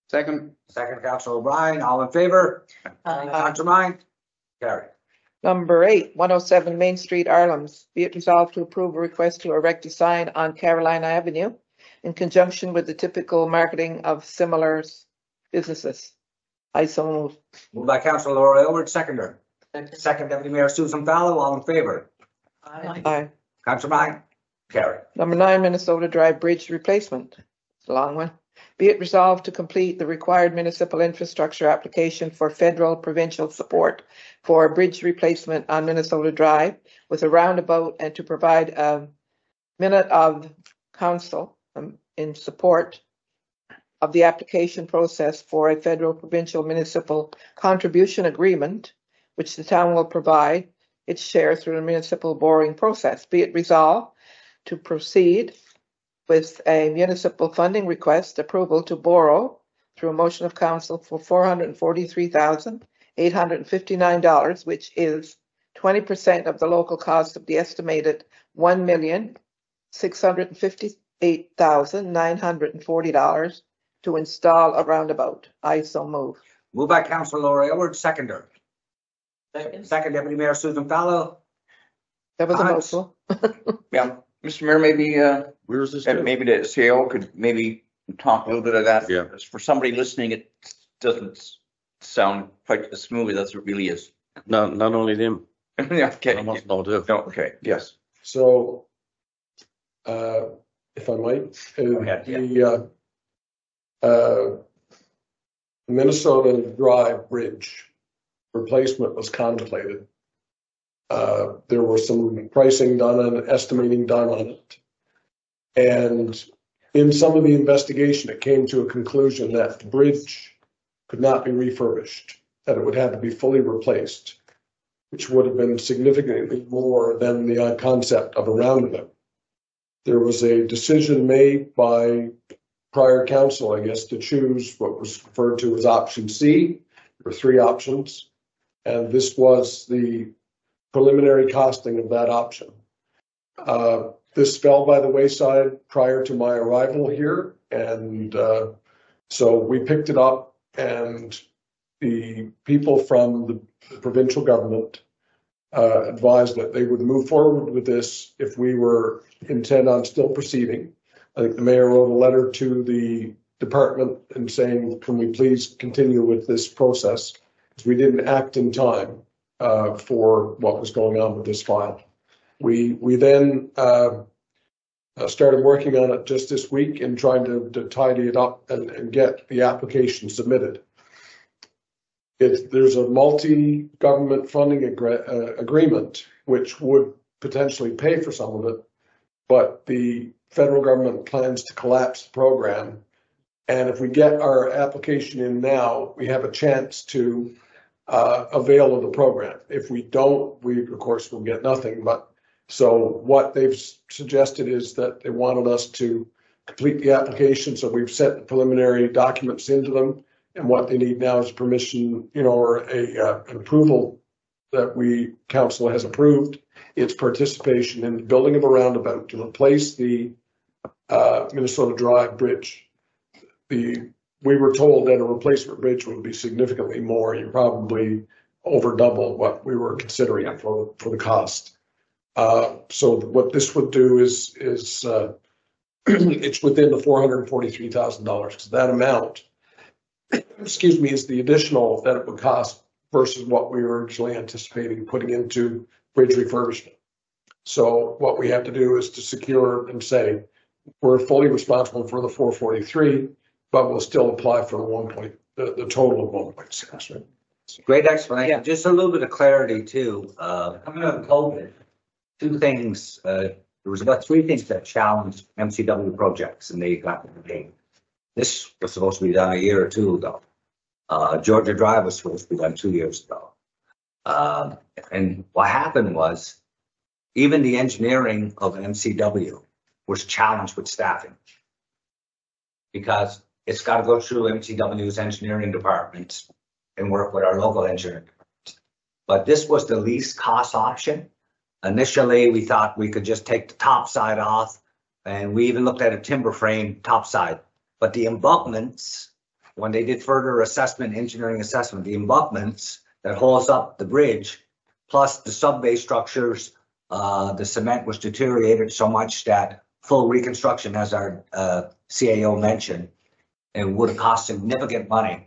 Second, Second, Councilor O'Brien, all in favor? Councilor Mine? Carried. Number 8, 107 Main Street, Arlams. Be it resolved to approve a request to erect a sign on Carolina Avenue in conjunction with the typical marketing of similar businesses. I so move. Moved by Councilor Laurie Aylward, seconder. Second, Deputy Mayor Susan Fallow, all in favor? Aye. Councilor Mine? Carried. Number 9, Minnesota Drive Bridge Replacement. It's a long one. Be it resolved to complete the required municipal infrastructure application for federal provincial support for a bridge replacement on Minnesota Drive with a roundabout and to provide a minute of council in support of the application process for a federal provincial municipal contribution agreement, which the town will provide its share through the municipal borrowing process. Be it resolved to proceed with a municipal funding request approval to borrow through a motion of council for $443,859, which is 20% of the local cost of the estimated $1,658,940 to install a roundabout. I so move. Moved by Councilor Laurie Aylward, seconder. Second, Deputy Mayor Susan Fallow. That was a Hans. mouthful. Yeah, Mr. Mayor, maybe, Where's this? to? maybe the CEO could maybe talk a little bit of that. Yeah. For somebody listening, it doesn't sound quite as smooth as it really is. No, not only them, Yeah, okay. almost all do. No, okay, yes. So, if I might, ahead, the Minnesota Drive Bridge replacement was contemplated. There was some pricing done and estimating done on it. And in some of the investigation, it came to a conclusion that the bridge could not be refurbished, that it would have to be fully replaced, which would have been significantly more than the concept of a roundabout. There was a decision made by prior council, I guess, to choose what was referred to as option C. There were 3 options, and this was the preliminary costing of that option. This fell by the wayside prior to my arrival here, and so we picked it up, and the people from the provincial government advised that they would move forward with this if we were intent on still proceeding. I think the mayor wrote a letter to the department and saying, can we please continue with this process? Because we didn't act in time for what was going on with this file. We then started working on it just this week and trying to tidy it up and get the application submitted. There's a multi-government funding agreement which would potentially pay for some of it, but the federal government plans to collapse the program. And if we get our application in now, we have a chance to avail of the program. If we don't, we of course will get nothing. But so what they've suggested is that they wanted us to complete the application. So we've sent the preliminary documents into them. And what they need now is permission, or an approval that council has approved its participation in the building of a roundabout to replace the Minnesota Drive Bridge. We were told that a replacement bridge would be significantly more. You probably over double what we were considering for the cost. So what this would do is it's within the $443,000 because that amount, excuse me, is the additional that it would cost versus what we were originally anticipating putting into bridge refurbishment. So what we have to do is to secure and say we're fully responsible for the 443, but we'll still apply for the total of 1.6. Right? Great explanation. Yeah. Just a little bit of clarity too. Coming out of COVID, two things. There was about three things that challenged MCW projects, and they got the date. This was supposed to be done a year or two ago. Georgia Drive was supposed to be done 2 years ago. And what happened was, even the engineering of MCW was challenged with staffing because it's got to go through MCW's engineering departments and work with our local engineering department. But this was the least cost option. Initially, we thought we could just take the top side off, and we even looked at a timber frame top side. But the embutments, when they did further assessment, engineering assessment, the embutments that holds up the bridge, plus the sub-base structures, the cement was deteriorated so much that full reconstruction, as our CAO mentioned, it would have cost significant money.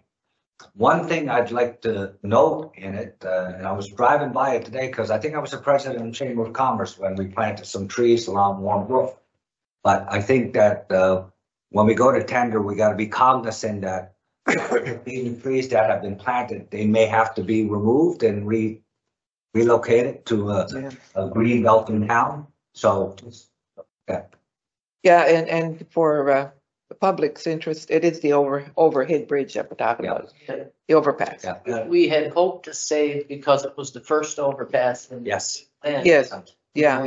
One thing I'd like to note in it, and I was driving by it today because I think I was the president of the Chamber of Commerce when we planted some trees along Warm Grove. But I think that when we go to tender, we got to be cognizant that these trees that have been planted, they may have to be removed and relocated to a green belt in town. So, Yeah, and for the public's interest, it is the overhead bridge that we're talking about, the overpass. yeah. We had hoped to save because it was the first overpass. Yes. Yes, yeah.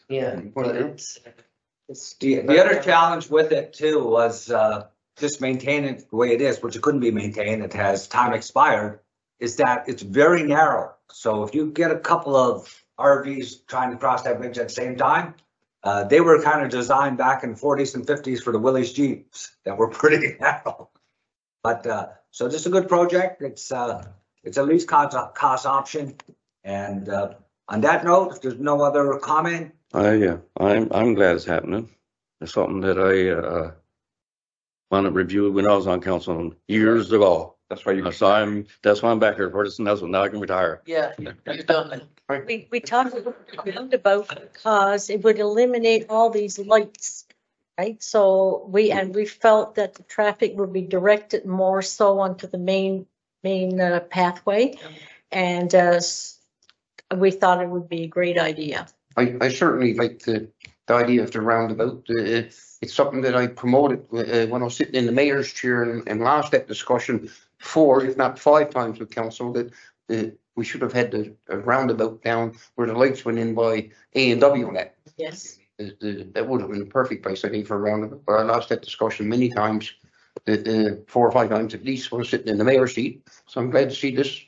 Yeah, but it's The other challenge with it too was just maintaining it the way it is, which it couldn't be maintained. It has time expired. Is that it's very narrow. So if you get a couple of RVs trying to cross that bridge at the same time, they were kind of designed back in the 40s and 50s for the Willys Jeeps that were pretty narrow. But so this is a good project. It's a least cost option. And on that note, if there's no other comment. I'm glad it's happening. It's something that I want to review when I was on council years ago. That's why you. That's why I'm back here for this, and that's when now I can retire. yeah, you're done. We talked about because it would eliminate all these lights, right? So we felt that the traffic would be directed more so onto the main pathway, and we thought it would be a great idea. I certainly like the idea of the roundabout. It's something that I promoted when I was sitting in the mayor's chair and last that discussion 4, if not 5 times with council that we should have had a roundabout down where the lights went in by A&W on that. Yes. That would have been the perfect place, I think, for a roundabout. But I lost that discussion many times, 4 or 5 times at least when I was sitting in the mayor's seat. So I'm glad to see this.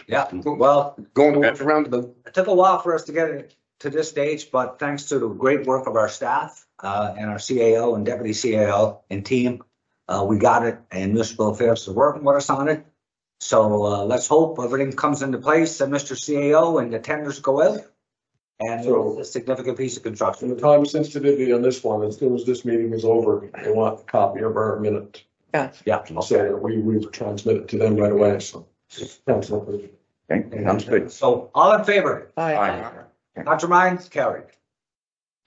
Yeah, well, Going towards the roundabout. it took a while for us to get it to this stage, but thanks to the great work of our staff and our CAO and deputy CAO and team, we got it, and Municipal Affairs is working with us on it. So let's hope everything comes into place and Mr. CAO and the tenders go out. And it's a significant piece of construction. The time sensitivity on this one, as soon as this meeting is over, they want a copy of our minute. Yeah. Yeah. So we transmit it to them right away. So thanks. Okay, sounds good. So all in favor? Aye. Dr. Mines, carried.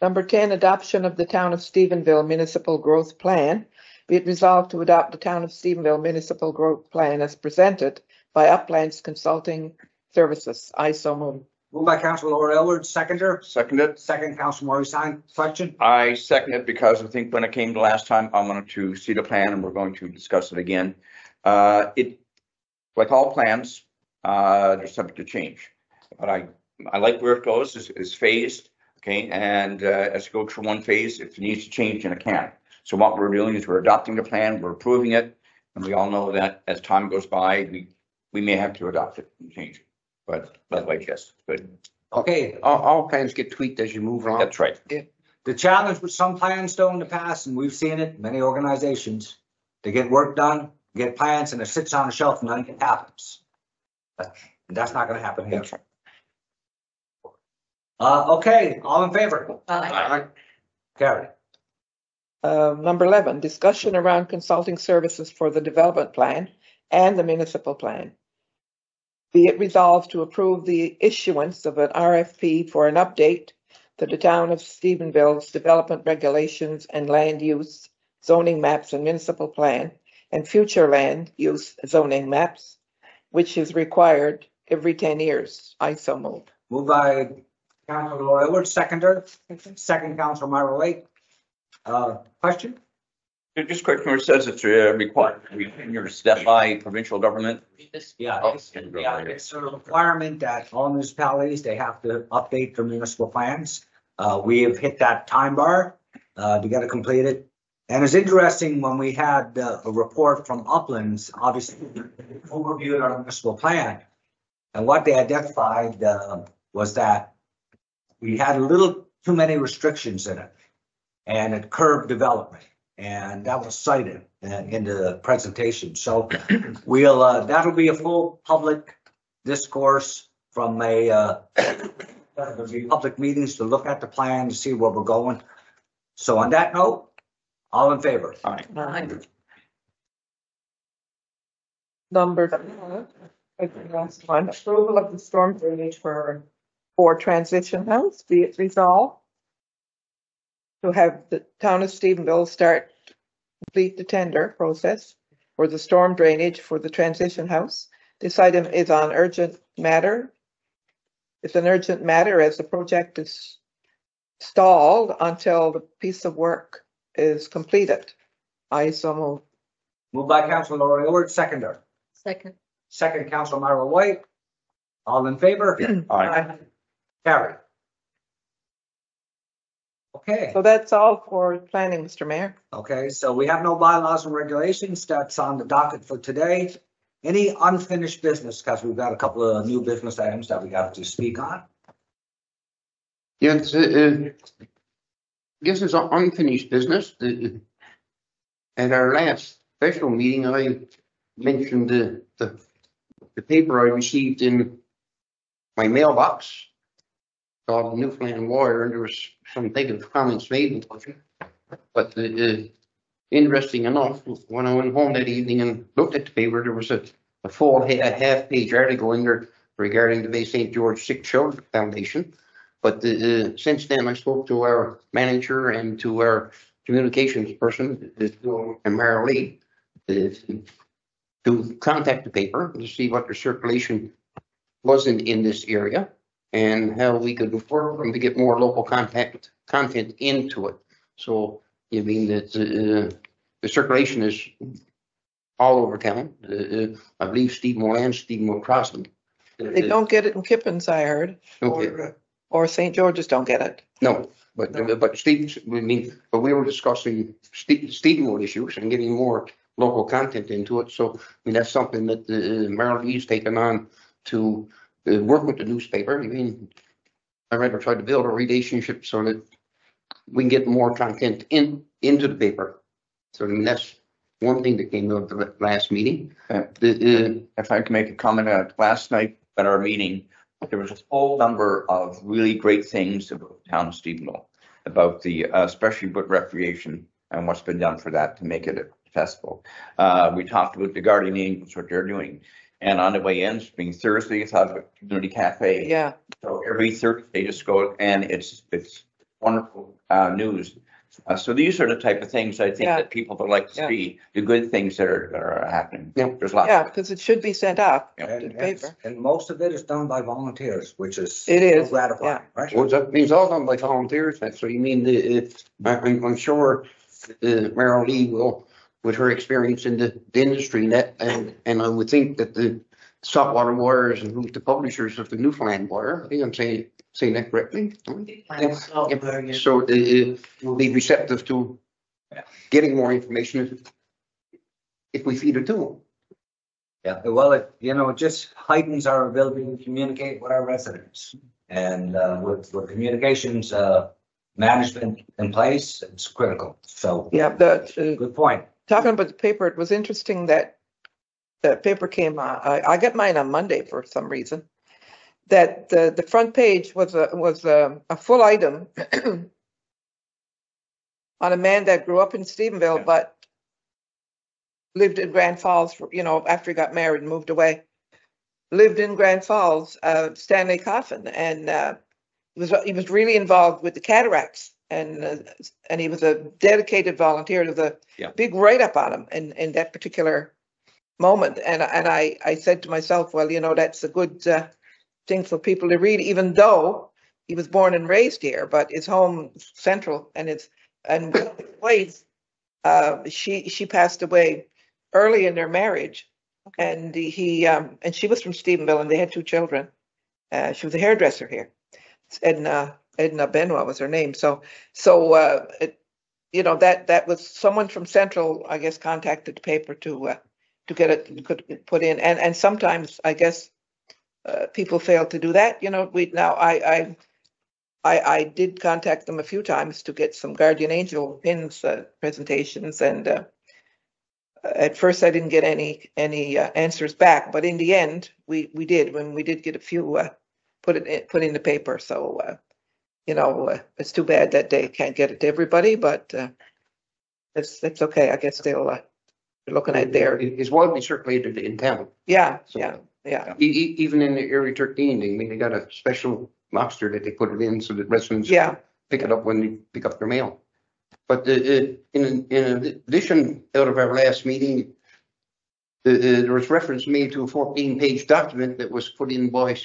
Number 10, adoption of the Town of Stephenville Municipal Growth Plan. Be it resolved to adopt the Town of Stephenville Municipal Growth Plan as presented by Uplands Consulting Services. I so move. Moved by Councilor Laura Elwood, seconder. Seconded. Second, Councilor Maurice Hine. Question? I second it because I think when it came to last time, I wanted to see the plan and we're going to discuss it again. Like all plans, they're subject to change. But I like where it goes, is phased, okay? And as it goes through one phase, if it needs to change, then it can. So what we're doing is we're adopting the plan, we're approving it, and we all know that as time goes by, we may have to adopt it and change it. But like this, good. Okay. All plans get tweaked as you move along. That's right. the challenge with some plans though in the past, and we've seen it, many organizations, they get work done, get plans and it sits on a shelf and nothing happens. That's not gonna happen here. Okay, all in favor? Carry. Number 11, discussion around consulting services for the development plan and the municipal plan. Be it resolved to approve the issuance of an RFP for an update to the town of Stephenville's development regulations and land use zoning maps and municipal plan and future land use zoning maps, which is required every 10 years. I so move. Moved by Councilor Laura Edwards, seconder. Second, Councilor Myra White. Question? Just quick, where it says it's required, your step by provincial government. Yeah, it's a requirement that all municipalities, they have to update their municipal plans. We have hit that time bar to get it completed. And it's interesting when we had a report from Uplands, obviously, who reviewed our municipal plan. And what they identified was that we had a little too many restrictions in it. And it curbed development. And that was cited in the presentation. So we'll, that'll be a full public discourse from there'll be public meetings to look at the plan to see where we're going. So on that note, all in favor? Aye. Number 12, last one, approval of the storm drainage for transition house. Be it resolved to have the town of Stephenville complete the tender process for the storm drainage for the transition house. This item is on urgent matter. It's an urgent matter as the project is stalled until the piece of work is completed. I so move. Moved by Councilor Laura Edwards, seconder. Second. Second, Councilor Myra White. All in favor? Aye. Carry. Okay. So that's all for planning, Mr. Mayor. Okay, so we have no bylaws and regulations. That's on the docket for today. Any unfinished business, because we've got a couple of new business items that we have to speak on. Yeah, it's, this is unfinished business. At our last special meeting, I mentioned the paper I received in my mailbox called Newfoundland Warrior, and there was some negative comments made. But interesting enough, when I went home that evening and looked at the paper, there was a full half-page article in there regarding the Bay St. George Sick Children Foundation. But since then, I spoke to our manager and to our communications person, and Mara Lee, to contact the paper to see what their circulation was in this area and how we could work them to get more local content into it. So, you mean that the circulation is all over town. I believe Stephenville and Stephenville Crossing. They don't get it in Kippens, I heard. Okay. Or St. George's don't get it. No, but Steve, but we were discussing Stephenville issues and getting more local content into it. So, I mean, that's something that Marilyn Lee's taken on to work with the newspaper. I mean, I rather try to build a relationship so that we can get more content into the paper. So, I mean, that's one thing that came out of the last meeting. If I can make a comment, last night at our meeting, there was a whole number of really great things about the town of Stephenville, about the, especially about recreation and what's been done for that to make it a festival. We talked about the Guardian Angels, what they're doing. And on the way in, being Thursday, it's out of a community cafe. Yeah. So every Thursday, just go, and it's wonderful news. So these are the type of things I think that people would like to see, the good things that are happening. Yeah. There's lots. Yeah, because it should be sent out to the And paper. most of it is done by volunteers, which is It is, so gratifying, right? Well, that means all done by volunteers. So you mean I'm sure Marilyn Lee will, with her experience in the industry, and I would think that the Saltwater Warriors and who's the publishers of the Newfoundland Warrior, I think I'm saying that correctly. So will be receptive to getting more information if we feed it to them. Yeah, well, it just heightens our ability to communicate with our residents. And with communications, management in place, it's critical. So, Yeah, good point. talking about the paper, it was interesting that the paper came, I got mine on Monday for some reason, that the front page was a full item on a man that grew up in Stephenville, but lived in Grand Falls, after he got married and moved away. Lived in Grand Falls, Stanley Coffin, and he was really involved with the cataracts, and he was a dedicated volunteer. There was a big write-up on him in that particular moment, and I said to myself, well, that's a good thing for people to read, even though he was born and raised here, but his home central, and ways she passed away early in their marriage, and she was from Stephenville, and they had 2 children. She was a hairdresser here. Edna Benoit was her name. So that was someone from Central, I guess, contacted the paper to get it put in, and sometimes I guess people fail to do that. I did contact them a few times to get some Guardian Angel pins presentations, and at first I didn't get any answers back, but in the end we did get a few put in the paper. So it's too bad that they can't get it to everybody, but it's okay. I guess they're looking at there. It's widely circulated in town. Yeah, So, yeah. Even in the Area 13, they got a special lobster that they put it in so that residents pick it up when they pick up their mail. But in addition, out of our last meeting, there was reference made to a 14-page document that was put in by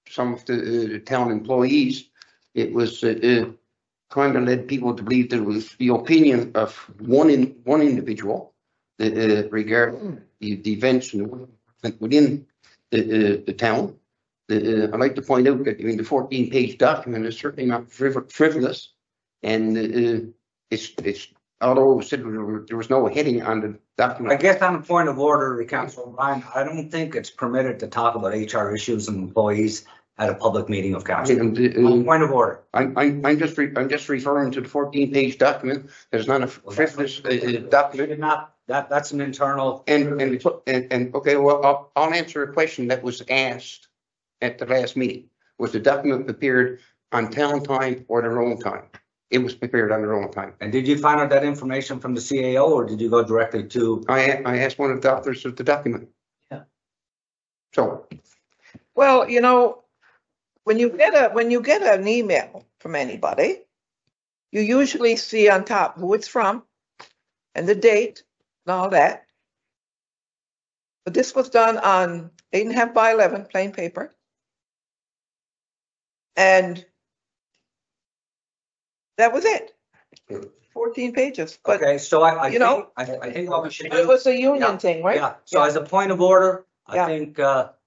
some of the town employees. It was kind of led people to believe there was the opinion of one individual regarding the events within the town. I'd like to point out that the 14-page document is certainly not frivolous, and it's although it was said there was no heading on the document. I guess on a point of order, Councilor Ryan, I don't think it's permitted to talk about HR issues and employees at a public meeting of council. Point of order. I'm just referring to the 14-page document. There's not a frivolous document. That's an internal. And okay, well, I'll answer a question that was asked at the last meeting. Was the document prepared on town time or their own time? It was prepared on their own time. And did you find out that information from the CAO, or did you go directly to? I asked one of the authors of the document. Yeah. So. Well, when you get an email from anybody, you usually see on top who it's from and the date and all that. But this was done on 8.5 by 11 plain paper. And that was it. 14 pages. But, okay, so I think what we should do. It was a union thing, right? Yeah. So as a point of order, I think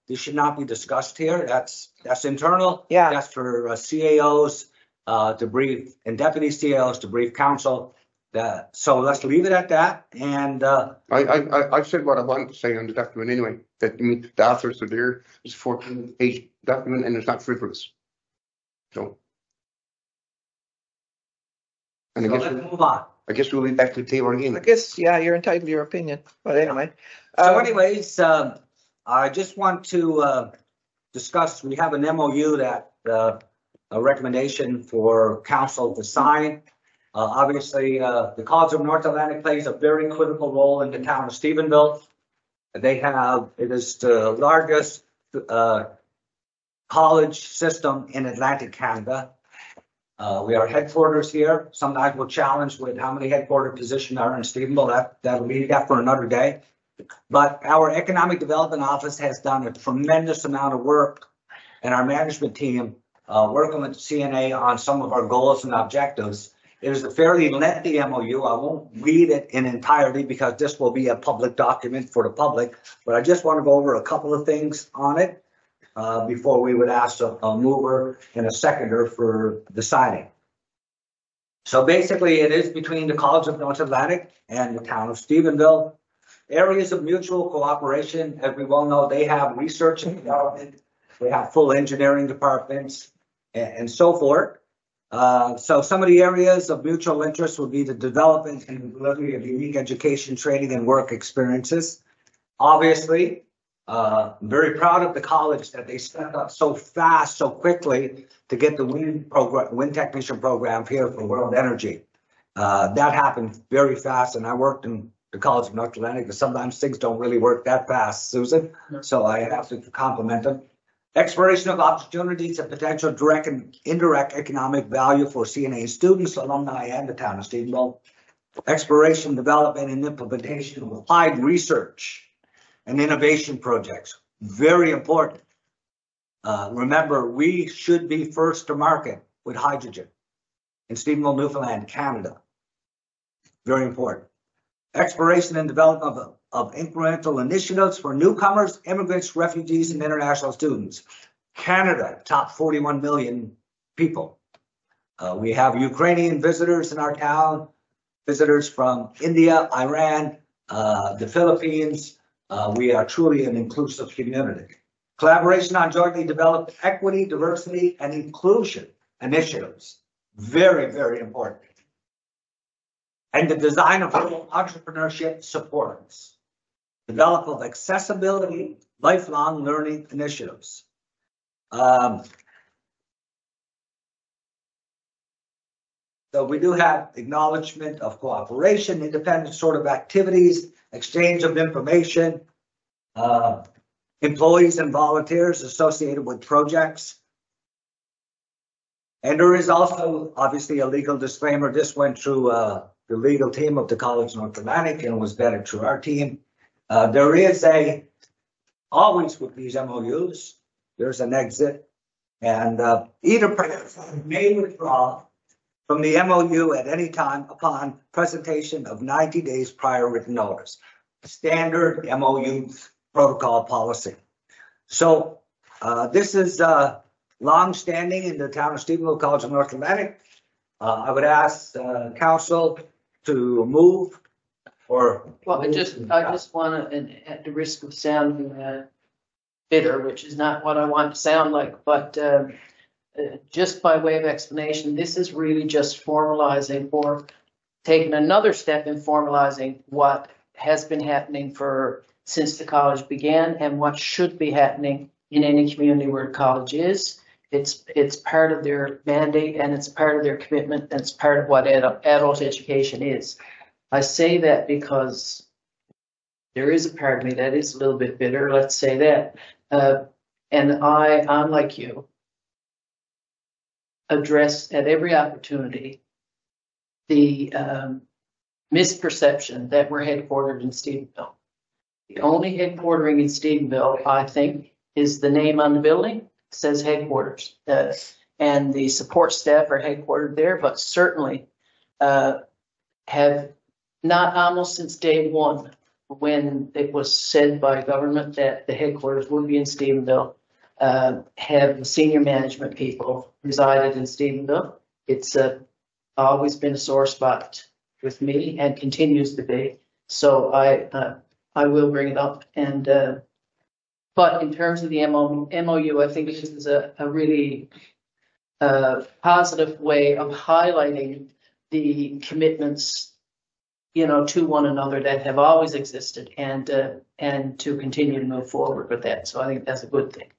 this should not be discussed here. That's internal. Yeah. That's for CAOs to brief, and deputy CAOs to brief council. So let's leave it at that. And I've said what I wanted to say on the document anyway. That the authors are there. It's a 14-page document and it's not frivolous. So. And so let's move on. I guess we'll be back to the table again. I guess, you're entitled to your opinion. But anyway. So anyways, I just want to discuss, we have an MOU that a recommendation for council to sign. Obviously, the College of North Atlantic plays a very critical role in the town of Stephenville. It is the largest college system in Atlantic Canada. We are headquarters here. Sometimes we'll challenge with how many headquarter positions are in Stephenville. That'll be that for another day. But our economic development office has done a tremendous amount of work, and our management team working with CNA on some of our goals and objectives. It is a fairly lengthy MOU. I won't read it in entirety because this will be a public document for the public, but I just want to go over a couple of things on it before we would ask a mover and a seconder for the signing. So basically it is between the College of North Atlantic and the town of Stephenville. Areas of mutual cooperation, as we well know, they have research and development, they have full engineering departments and so forth. So some of the areas of mutual interest would be the development and delivery of unique education, training, and work experiences. Obviously, very proud of the college that they stepped up so fast, so quickly to get the wind technician program here for World Energy. That happened very fast, and I worked in the College of North Atlantic, but sometimes things don't really work that fast, Susan. So I have to compliment them. Exploration of opportunities and potential direct and indirect economic value for CNA students, alumni, and the town of Stephenville. Exploration, development, and implementation of applied research and innovation projects. Very important. Remember, we should be first to market with hydrogen in Stephenville, Newfoundland, Canada. Very important. Exploration and development of incremental initiatives for newcomers, immigrants, refugees, and international students. Canada, top 41 million people. We have Ukrainian visitors in our town, visitors from India, Iran, the Philippines. We are truly an inclusive community. Collaboration on jointly developed equity, diversity, and inclusion initiatives. Very, very important. And the design of entrepreneurship supports. Develop of accessibility, lifelong learning initiatives. So we do have acknowledgement of cooperation, independent sort of activities, exchange of information, employees and volunteers associated with projects. And there is also obviously a legal disclaimer. This went through the legal team of the College of North Atlantic and was vetted through our team. There is always with these MOUs, there's an exit, and either party may withdraw from the MOU at any time upon presentation of 90 days prior written notice. Standard MOU protocol policy. So this is long-standing in the town of Stephenville, College of North Atlantic. I would ask council to move or. Well, I just want to, and at the risk of sounding bitter, which is not what I want to sound like, but just by way of explanation, this is really just formalizing or taking another step in formalizing what has been happening since the college began and what should be happening in any community where a college is. It's part of their mandate and it's part of their commitment and it's part of what adult education is. I say that because there is a part of me that is a little bit bitter, let's say that. And I'm like you, address at every opportunity the misperception that we're headquartered in Stephenville. The only headquartering in Stephenville, I think, is the name on the building. Says headquarters, and the support staff are headquartered there, but certainly have not almost since day one when it was said by government that the headquarters would be in Stephenville, have senior management people resided in Stephenville. It's always been a sore spot with me and continues to be. So I will bring it up and. But in terms of the MOU, I think this is a really positive way of highlighting the commitments, to one another that have always existed and to continue to move forward with that. So I think that's a good thing.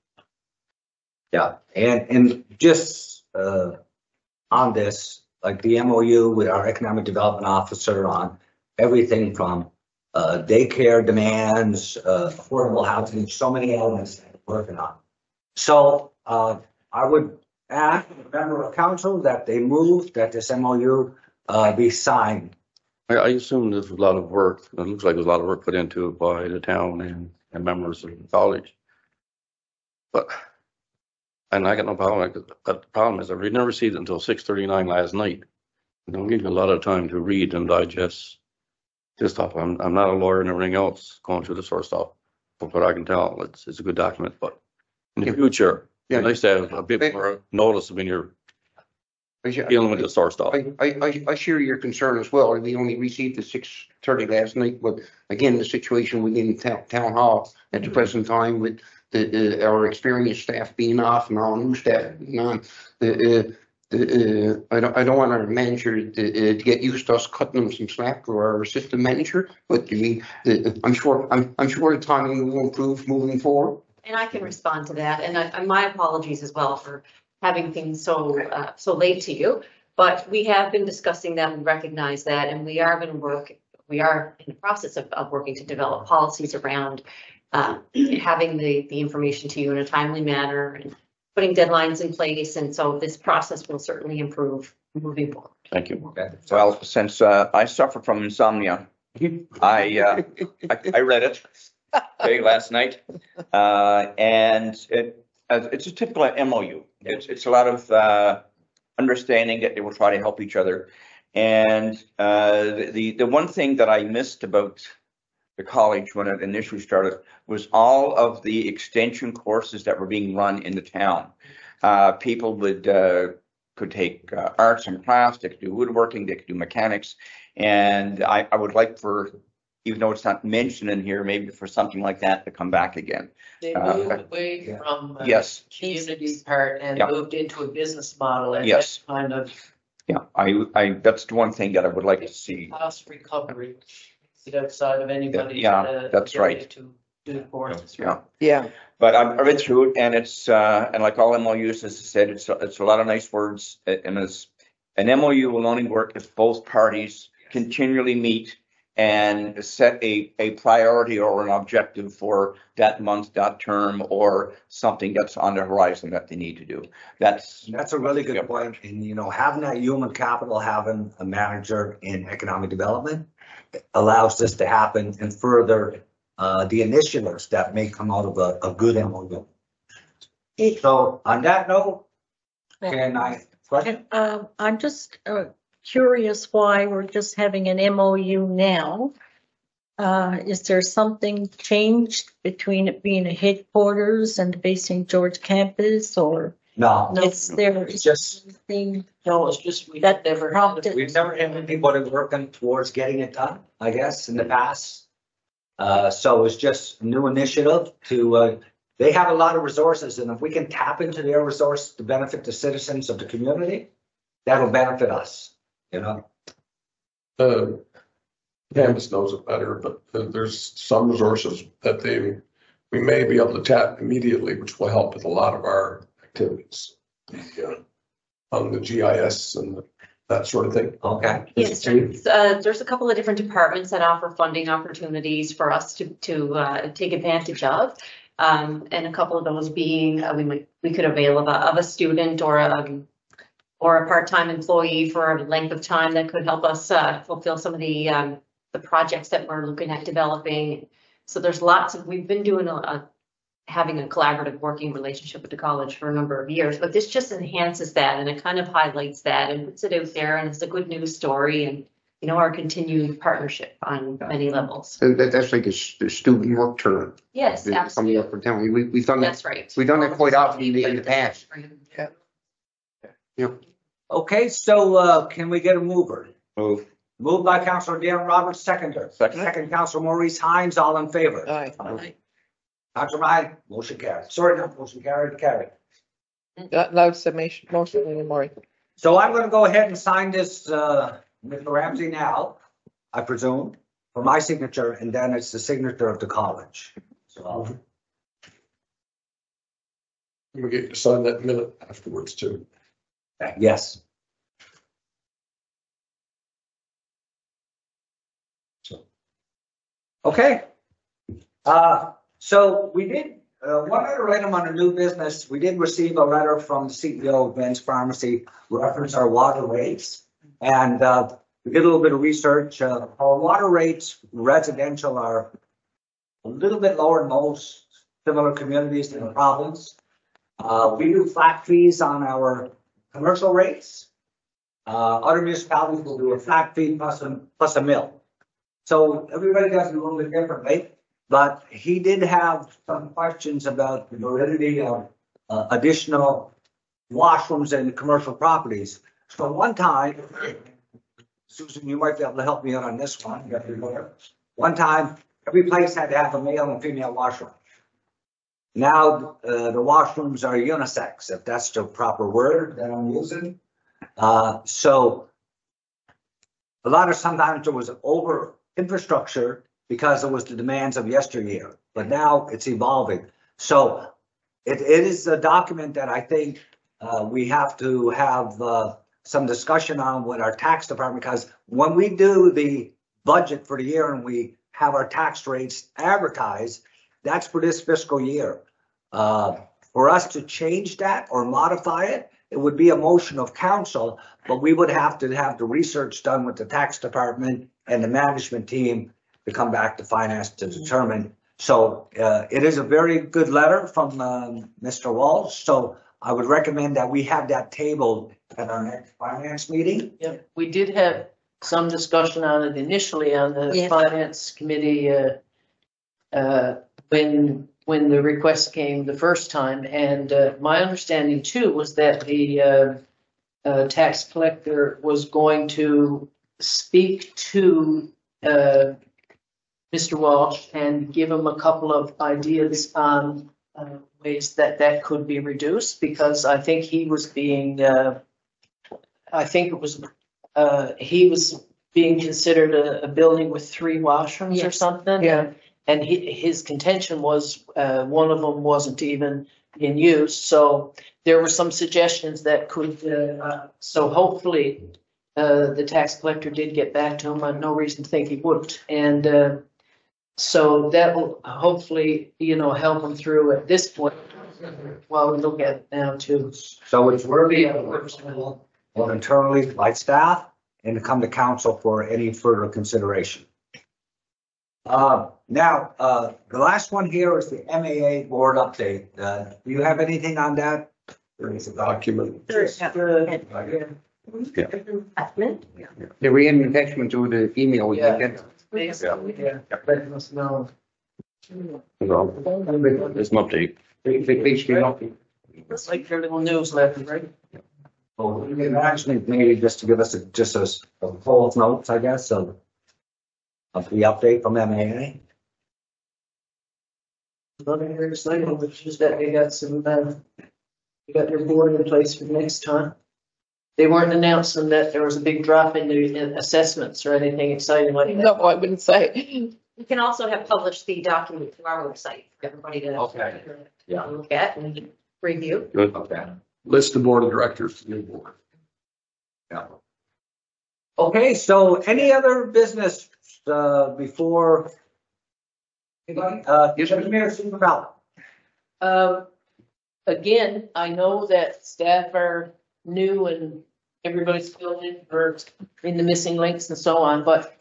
Yeah, and just on this, like the MOU with our economic development officer on everything from daycare demands, affordable housing, so many elements that we're working on. So I would ask a member of council that they move that this MOU be signed. I assume there's a lot of work. It looks like there's a lot of work put into it by the town and members of the college. And I got no problem. But the problem is I never received it until 6:39 last night. And I'm giving a lot of time to read and digest this stuff. I'm not a lawyer and everything else going through this sort of stuff. But what I can tell, it's a good document. But in the future, it's nice to have a bit more notice when you're dealing with this sort of stuff. I share your concern as well. We only received the 6:30 last night, but again, the situation within town hall at the present time with our experienced staff being off and our new staff being on, I don't want our manager to get used to us cutting them some slack, or our assistant manager, but I mean, I'm sure the timing will improve moving forward. And I can respond to that, and my apologies as well for having things so late to you. But we have been discussing that, we recognize that, and we are in the process of working to develop policies around having the information to you in a timely manner and putting deadlines in place. And so this process will certainly improve moving forward. Thank you. Okay. Well, since I suffer from insomnia, I read it last night, and it's a typical MOU. It's a lot of understanding that they will try to help each other. And the one thing that I missed about the college when it initially started was all of the extension courses that were being run in the town. People could take arts and crafts, they could do woodworking, they could do mechanics. And I would like for, even though it's not mentioned in here, maybe for something like that to come back again. They moved away from yes, community part and moved into a business model. And yes, that kind of that's the one thing that I would like to see. Cost recovery outside of anybody. That's right. To do courses. Yeah. But I read through it, and it's and like all MOUs, as I said, it's a lot of nice words, and it's an MOU will only work if both parties continually meet and set a priority or an objective for that month, that term, or something that's on the horizon that they need to do. That's a really good point. And, you know, having that human capital, having a manager in economic development allows this to happen and further the initiatives that may come out of a good MOU. So on that note, can I question? I'm just curious why we're just having an MOU now. Is there something changed between it being a headquarters and the Bay St. George campus, or No, it's just thing No, it's just we've that never prompted? we've never had anybody working towards getting it done, I guess, in the past. So it's just a new initiative to, they have a lot of resources, and if we can tap into their resource to benefit the citizens of the community, that'll benefit us, you know? Candace knows it better, but there's some resources that we may be able to tap immediately, which will help with a lot of our activities. On the GIS and that sort of thing. Okay. Yes, there's a couple of different departments that offer funding opportunities for us to take advantage of. And a couple of those being we could avail of a student or a part-time employee for a length of time that could help us fulfill some of the projects that we're looking at developing. So there's lots of, we've been doing having a collaborative working relationship with the college for a number of years, but this just enhances that, and it kind of highlights that and puts it out there, and it's a good news story, and you know, our continued partnership on many levels. And that's like a student work term. Yes, absolutely. Coming up for town. We've done that. That's right. We've done that quite often in the past. Yeah. Okay, so can we get a mover? move. Moved by Councilor Darren Roberts, seconder. Second. Councilor Maurice Hines, all in favor. Aye. Councilor Ryan, motion carried. Sorry, not motion carried. Loud submission, motion anymore. So I'm going to go ahead and sign this, Mr. Ramsey now, I presume, for my signature, and then it's the signature of the college. So We get to sign that minute afterwards too. yes. Okay. So we did, one other item on the new business, we did receive a letter from the CEO of Ben's Pharmacy reference our water rates. And we did a little bit of research. Our water rates residential are a little bit lower than most similar communities in the province. We do flat fees on our commercial rates. Other municipalities will do a flat fee plus a mill. So everybody does it a little bit differently, but he did have some questions about the validity of additional washrooms in commercial properties. So one time, Susan, you might be able to help me out on this one. One time, every place had to have a male and female washroom. Now the washrooms are unisex, if that's the proper word that I'm using. So a lot of sometimes there was over infrastructure because it was the demands of yesteryear, but now it's evolving. So it is a document that I think we have to have some discussion on with our tax department, because when we do the budget for the year and we have our tax rates advertised, that's for this fiscal year. For us to change that or modify it, it would be a motion of council, but we would have to have the research done with the tax department and the management team to come back to finance to determine. So it is a very good letter from Mr. Walsh. So I would recommend that we have that tabled at our next finance meeting. Yeah, we did have some discussion on it initially on the Yes. finance committee when the request came the first time. And my understanding too was that the tax collector was going to speak to Mr. Walsh and give him a couple of ideas on ways that that could be reduced, because I think he was being, I think it was, he was being considered a building with 3 washrooms or Yes. something. Yeah. And his contention was one of them wasn't even in use. So there were some suggestions that could, so hopefully the tax collector did get back to him. I have no reason to think he wouldn't. And so that will hopefully, help him through at this point while we look at it now too. So it's worthy of internally by staff and to come to council for any further consideration. Now, the last one here is the MAA board update. Do you have anything on that? There is a document. The re-attachment to the email we Yeah. get. Basically, yeah. Let us know. There's an update. It's like your little newsletter, right? Well, you can actually maybe just to give us just a full notes, I guess, of the update from MAA. Nothing very exciting, which is that they got some, they got their board in place for next time. They weren't announcing that there was a big drop in the assessments or anything exciting like that. No, I wouldn't say. We can also have published the document to our website for everybody to Okay. Yeah. look at and review. Good. Okay. List the board of directors to the new board. Yeah. Okay, so any other business before? Anybody? Mayor STEPHENVILLE. Again, I know that staff are new and everybody's filled in for in the missing links and so on, but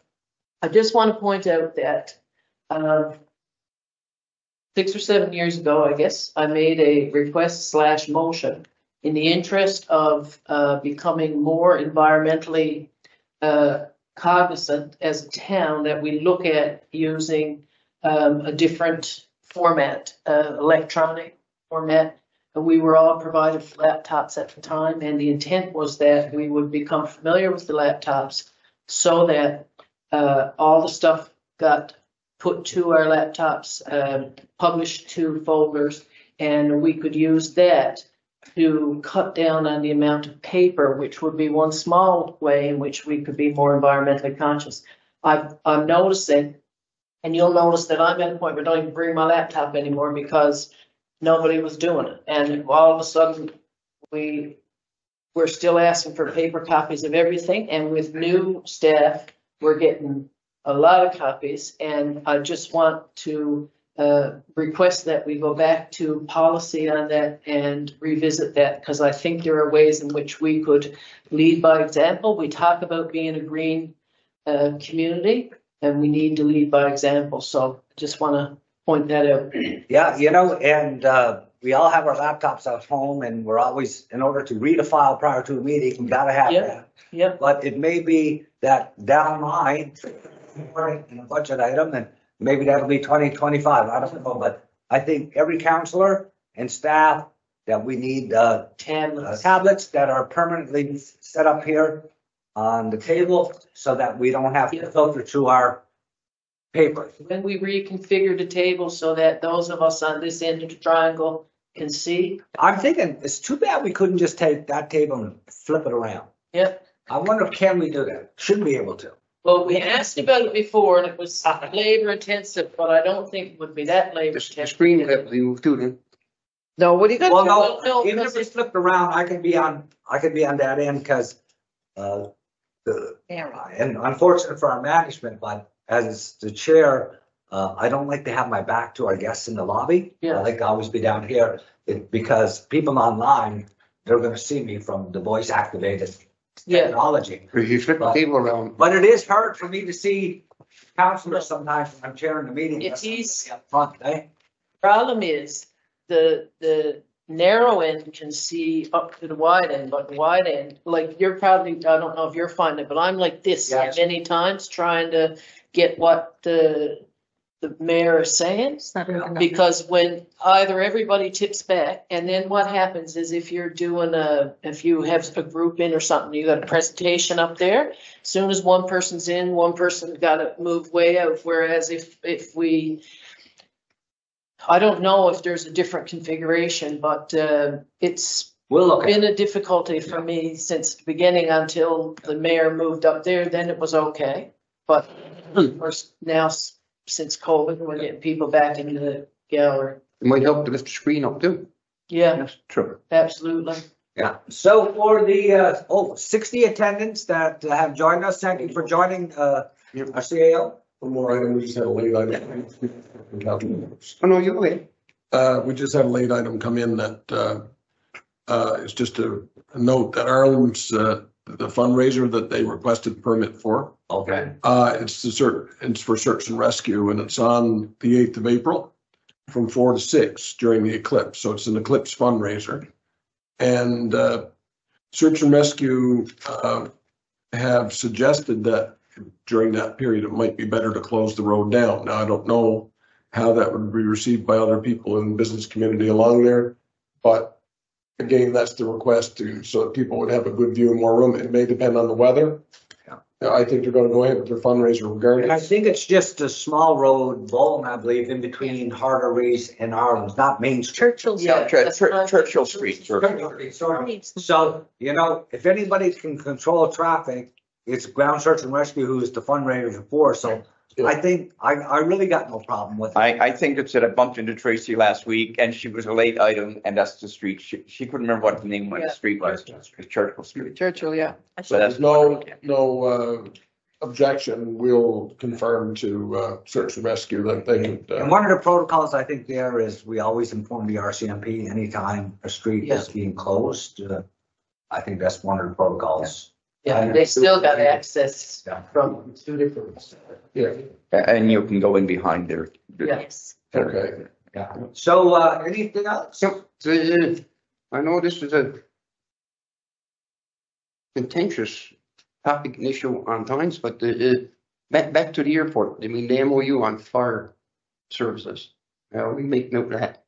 I just want to point out that 6 or 7 years ago, I guess, I made a request/motion in the interest of becoming more environmentally cognizant as a town, that we look at using a different format, electronic format. And we were all provided laptops at the time, and the intent was that we would become familiar with the laptops so that all the stuff got put to our laptops, published to folders, and we could use that to cut down on the amount of paper, which would be one small way in which we could be more environmentally conscious. I'm noticing, and you'll notice that I'm at a point where I don't even bring my laptop anymore because nobody was doing it. And all of a sudden, we're still asking for paper copies of everything. And with new staff, we're getting a lot of copies. And I just want to request that we go back to policy on that and revisit that, because I think there are ways in which we could lead by example. We talk about being a green community, and we need to lead by example. So I just want to point that out. Yeah, and we all have our laptops at home, and we're always, in order to read a file prior to a meeting, we gotta have Yep. that. Yep. But it may be that down the line, in a budget item, and maybe that'll be 2025, I don't know, but I think every counselor and staff that we need tablets that are permanently set up here on the table so that we don't have to filter through our paper. When we reconfigure the table so that those of us on this end of the triangle can see. I'm thinking it's too bad we couldn't just take that table and flip it around. Yep. I wonder, can we do that? Should be able to. Well, we asked about it before and it was labor intensive, but I don't think it would be that labor The intensive. screen would have to be moved too then. No, what do you got? Well, no, no, even if because it's flipped around, I could be on that end because, and unfortunate for our management, but as the chair, I don't like to have my back to our guests in the lobby. Yeah. I like to always be down here because people online, they're gonna see me from the voice activated Yeah. technology. Or if you flip the table around, But it is hard for me to see counselors sometimes when I'm chairing the meeting. It's easy. Up front, eh? problem is the narrow end can see up to the wide end, but the wide end, like you're probably, I don't know if you're finding it, but I'm like this Yes. many times trying to get what the mayor is saying. It's not enough. Because when either everybody tips back, and then what happens is if you're doing if you have a group in or something, you got a presentation up there. As soon as one person's in, one person's got to move way out. Whereas if we, I don't know if there's a different configuration, but it's We'll look at it. been a difficulty for me since the beginning until the mayor moved up there. Then it was okay, but of course now since COVID, we're getting people back into the gallery. it might help to lift the screen up too. Yeah, That's true. absolutely. Yeah, so for the 60 attendants that have joined us, thank you for joining our CAO. One more item, we just had a late item. Oh, no, you go ahead. We just had a late item come in that is just a note that Ireland's the fundraiser that they requested permit for. Okay. It's for search and rescue, and it's on the 8th of April from 4 to 6 during the eclipse. So it's an eclipse fundraiser. And search and rescue have suggested that during that period, it might be better to close the road down. Now, I don't know how that would be received by other people in the business community along there, but again, that's the request so that people would have a good view and more room. It may depend on the weather. Yeah. I think they're going to go ahead with their fundraiser And I regardless. think it's just a small road, Bolton, I believe, in between Harteries and Ireland, not Main Street. Churchill's. Yeah. Churchill Street. Sorry. So, if anybody can control traffic, it's Ground Search and Rescue who is the fundraiser for. So I think I really got no problem with it. I think it's that I bumped into Tracy last week and she was a late item and that's the street. She couldn't remember what the name of the street was. It's Churchill Street. Churchill, yeah. So that's There's no objection. We'll confirm to search and rescue that they would. And one of the protocols I think there is we always inform the RCMP anytime a street is being closed. I think that's one of the protocols. Yeah, they still got access Yeah. from two different. Yeah, and you can go in behind there. Yes. okay. Yeah. So anything else? So, I know this is a contentious topic and issue on times, but back to the airport. I mean, the MOU on fire services. We make note of that.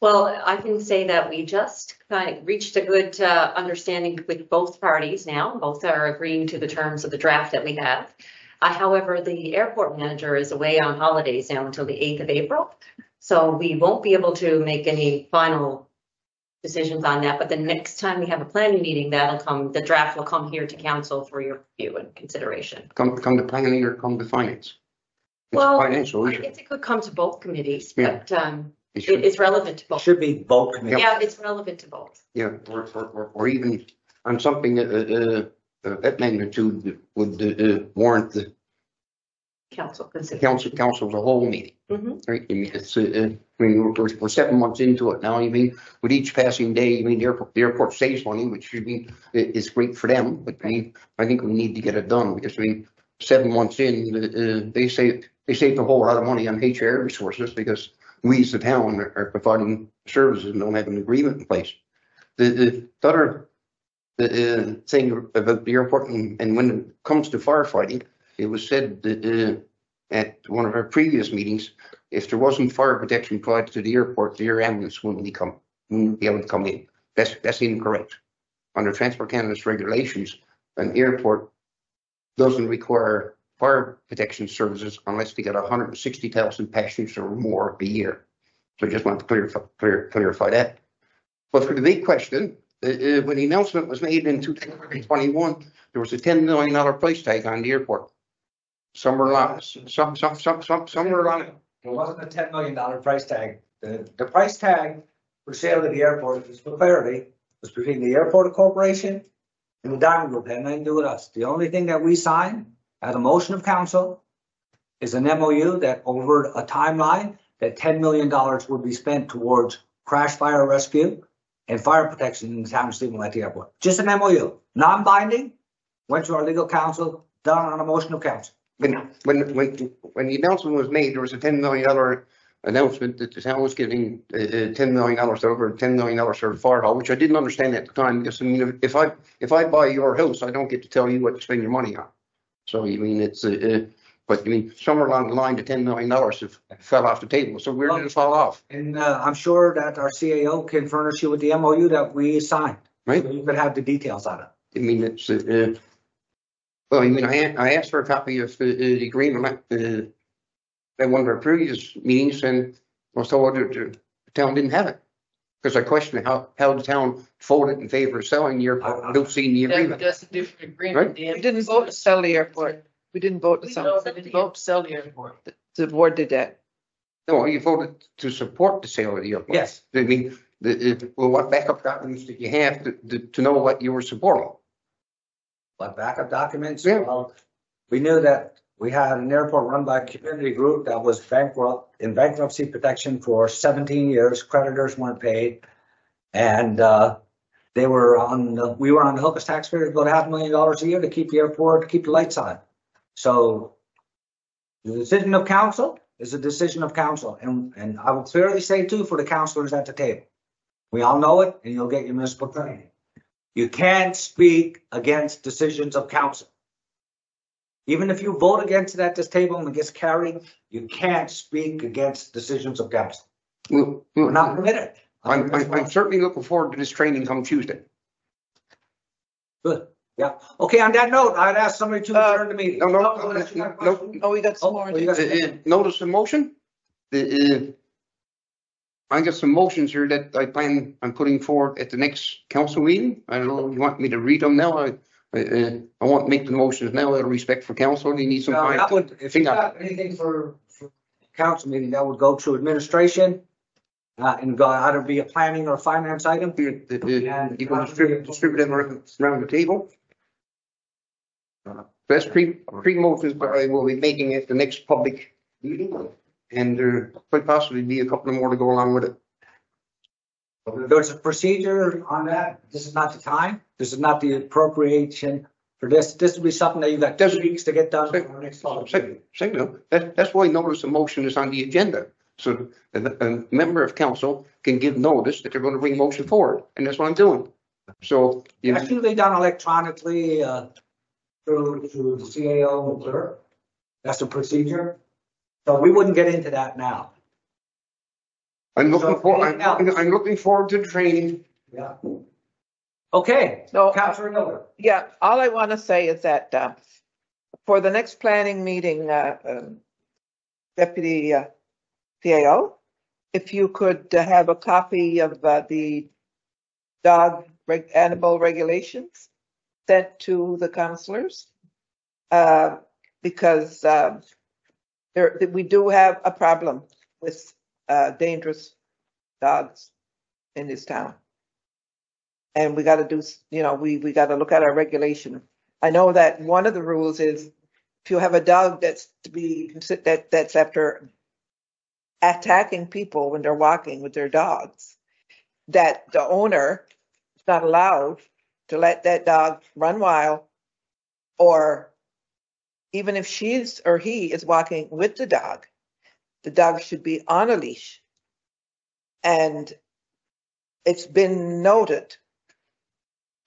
Well, I can say that we just kind of reached a good understanding with both parties now. Both are agreeing to the terms of the draft that we have. However, the airport manager is away on holidays now until the 8th of April. So we won't be able to make any final decisions on that. But the next time we have a planning meeting, the draft will come here to council for your review and consideration. Come to planning or come to finance. It's Well, financial I issue. guess it could come to both committees, Yeah. but It should- it's relevant to It both. should be both committees. Yeah, it's relevant to both. Yeah, or even on something that magnitude would warrant the Council consider. council as a whole meeting. Mhm. Right? I mean, it's, I mean, we're 7 months into it now. I mean, with each passing day, I mean, the airport saves money, which should be, is great for them. But I think we need to get it done because I mean, 7 months in, they saved a whole lot of money on HR resources because we as the town are providing services and don't have an agreement in place. The other thing about the airport and when it comes to firefighting, it was said that at one of our previous meetings, if there wasn't fire protection provided to the air ambulance wouldn't be able to come in. That's incorrect. Under Transport Canada's regulations, an airport doesn't require fire protection services unless they get 160,000 passengers or more a year. So I just want to clarify that. But for the big question, when the announcement was made in 2021, there was a $10 million price tag on the airport. Somewhere along, somewhere along it. There wasn't a $10 million price tag. The price tag for sale at the airport, just for clarity, was between the airport corporation and the Diamond Group. Had nothing to do with us. The only thing that we signed as a motion of council is an MOU that over a timeline that $10 million would be spent towards crash fire rescue and fire protection in the town of Stephenville at the airport. Just an MOU, non-binding, went to our legal counsel, done on a motion of council. When the announcement was made, there was a $10 million announcement that the town was giving $10 million over $10 million for the fire hall, which I didn't understand at the time, because I mean, if I buy your house, I don't get to tell you what to spend your money on. So you mean it's but I mean somewhere along the line, the $10 million fell off the table. So where did it fall off? And I'm sure that our CAO can furnish you with the MOU that we signed. Right. So you could have the details on it. I mean it's well, I mean I asked for a copy of the agreement at one of our previous meetings, and I was told that the town didn't have it. Because I questioned how the town voted in favor of selling the airport. I don't see the agreement. That's a different agreement. Right. We didn't vote to sell the airport. We didn't vote to No, sell. they didn't vote to sell the airport. The board did that. No, you voted to support the sale of the airport. Yes. I mean, well, what backup documents did you have to know what you were supporting? What backup documents? Yeah. Well, we knew that we had an airport run by a community group that was bankrupt, in bankruptcy protection for 17 years. Creditors weren't paid. And we were on the hook as taxpayers about $500,000 a year to keep the airport, to keep the lights on. So the decision of council is a decision of council. And I will clearly say too, for the councilors at the table, we all know it, and you'll get your municipal training. You can't speak against decisions of council. Even if you vote against it at this table and it gets carried, you can't speak against decisions of council. We're not permitted. I'm certainly looking forward to this training come Tuesday. Good. Yeah. Okay, on that note, I'd ask somebody to adjourn the meeting. No. Oh, we got some more. Oh, you got Notice the motion. I got some motions here that I plan on putting forward at the next council meeting. I don't know if you want me to read them now. I won't make the motions now out of respect for council. You need some No, time. that would, if you got anything for council meeting, that would go to administration and go either be a planning or finance item. You can distribute them around the table. That's three motions, but I will be making at the next public meeting, and there could possibly be a couple more to go along with it. There's a procedure on that. This is not the time. This is not the appropriation for this. This would be something that you've got 2 weeks to get done. for the next fall. That's why notice of motion is on the agenda. So a member of council can give notice that they're going to bring motion forward, and that's what I'm doing. So That's usually done electronically through the CAO and clerk. That's the procedure. So we wouldn't get into that now. I'm looking forward to the training. Yeah. Okay. No, Councilor Miller. yeah, all I want to say is that for the next planning meeting, Deputy CAO, if you could have a copy of the dog animal regulations sent to the councillors, because we do have a problem with dangerous dogs in this town. And we got to do, we got to look at our regulation. I know that one of the rules is if you have a dog that's after attacking people when they're walking with their dogs, that the owner is not allowed to let that dog run wild, or even if she's or he is walking with the dog should be on a leash. And it's been noted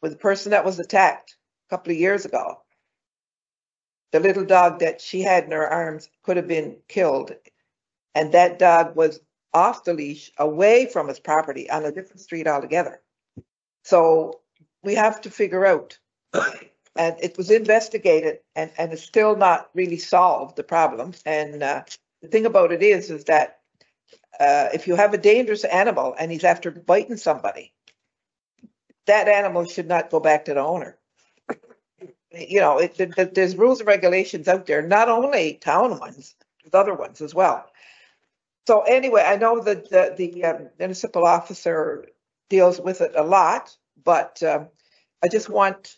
with the person that was attacked a couple of years ago, the little dog that she had in her arms could have been killed. And that dog was off the leash, away from his property on a different street altogether. So we have to figure out, and it was investigated and it's still not really solved, the problem. And the thing about it is that if you have a dangerous animal and he's after biting somebody, that animal should not go back to the owner. You know, there's rules and regulations out there, not only town ones, there's other ones as well. So anyway, I know that the municipal officer deals with it a lot, but I just want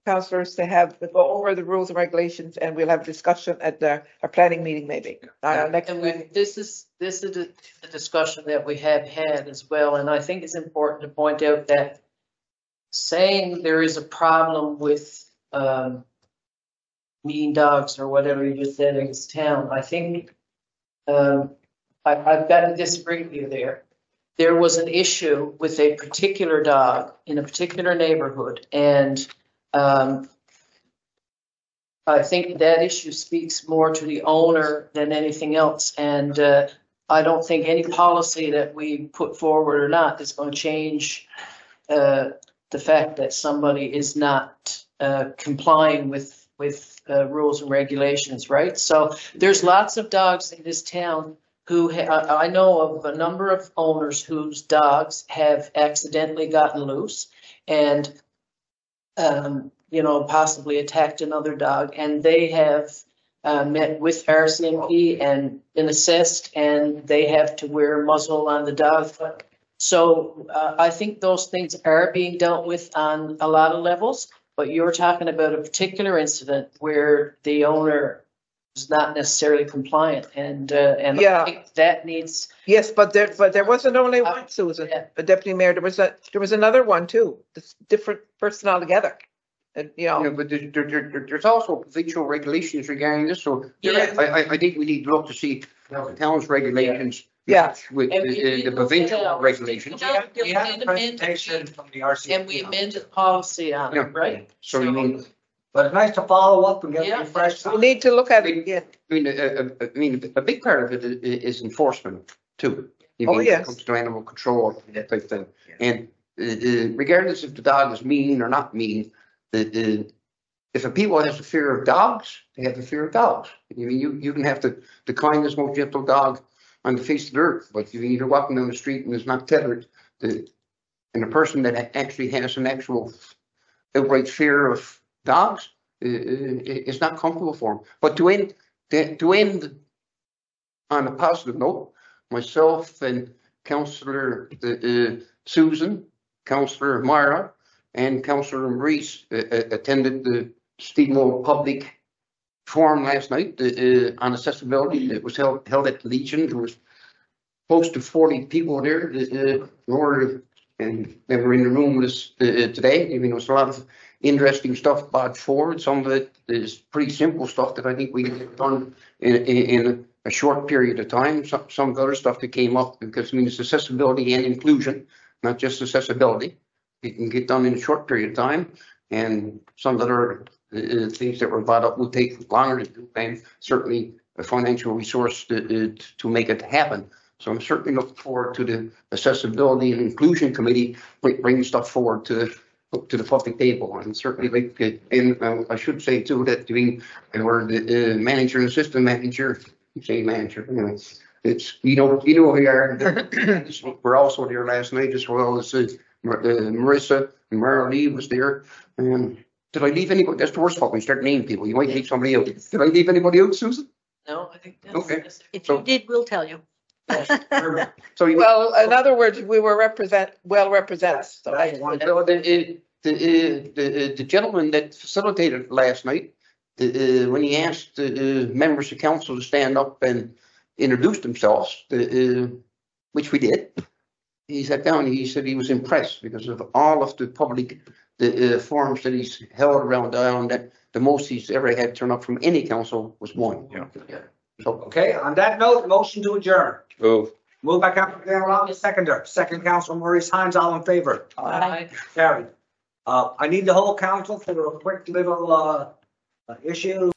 councillors to go over the rules and regulations, and we'll have discussion at our planning meeting maybe next And week. this is the discussion that we have had as well, and I think it's important to point out that saying there is a problem with mean dogs or whatever you just said in this town, I think I've got to disagree with you there. There was an issue with a particular dog in a particular neighborhood, and I think that issue speaks more to the owner than anything else. And I don't think any policy that we put forward or not is going to change the fact that somebody is not complying with rules and regulations, right? So there's lots of dogs in this town who I know of a number of owners whose dogs have accidentally gotten loose and possibly attacked another dog, and they have met with RCMP and been assessed, and they have to wear a muzzle on the dog. So I think those things are being dealt with on a lot of levels, but you're talking about a particular incident where the owner is not necessarily compliant, and Yeah. I think that needs. Yes, but there wasn't only one, Susan, Yeah. the deputy mayor. There was another one too. This different person altogether. And But there's also provincial regulations regarding this, so Yeah. I think we need to look to see how the town's regulations. Yeah. match with And we the look at provincial ours. regulations. We had a presentation from the RCMP. And we amended policy on Yeah. it, right? So you mean, But it's nice to follow up and get Yeah. refreshed. we need to look at it again. a big part of it is enforcement too. You Oh, mean, when yes. it comes to animal control, that type of thing. And regardless if the dog is mean or not mean, if a people has a fear of dogs, they have a fear of dogs. I mean, you can have the kindest, most gentle dog on the face of the earth, but you're walking down the street and it's not tethered, and a person that actually has an actual outright fear of dogs is not comfortable for them. But to end on a positive note, myself and Councillor Susan, Councillor Myra, and Councillor Maurice attended the STEPHENVILLE public forum last night on accessibility. It was held at Legion. There was close to 40 people there, and they were in the room with us today. I mean, there was a lot of interesting stuff brought forward. Some of it is pretty simple stuff that I think we can get done in a short period of time. Some of the other stuff that came up, because I mean, it's accessibility and inclusion, not just accessibility. It can get done in a short period of time, and some of the other things that were brought up will take longer to do, and certainly a financial resource to make it happen. So I'm certainly looking forward to the Accessibility and Inclusion Committee bringing stuff forward to the public table, and certainly and I should say too that we're the manager and assistant manager. You say manager, anyway. It's we are. We're also there last night as well as Marissa and Mara Lee was there. Did I leave anybody? That's the worst part when you start naming people. You might leave somebody out. Did I leave anybody out, Susan? No, I think that's. Okay. If you did, we'll tell you. So you. Well, in other words, we were well represented. So Well, the gentleman that facilitated last night, when he asked members of council to stand up and introduce themselves, which we did, he sat down and he said he was impressed because of all of the public forums that he's held around town, that the most he's ever had turn up from any council was one. Yeah. So, Okay, on that note, motion to adjourn. Move. Moved by Councilor Garrett, second Councilor Maurice Hines, all in favor? Aye. Carried. I need the whole council for a quick little issue.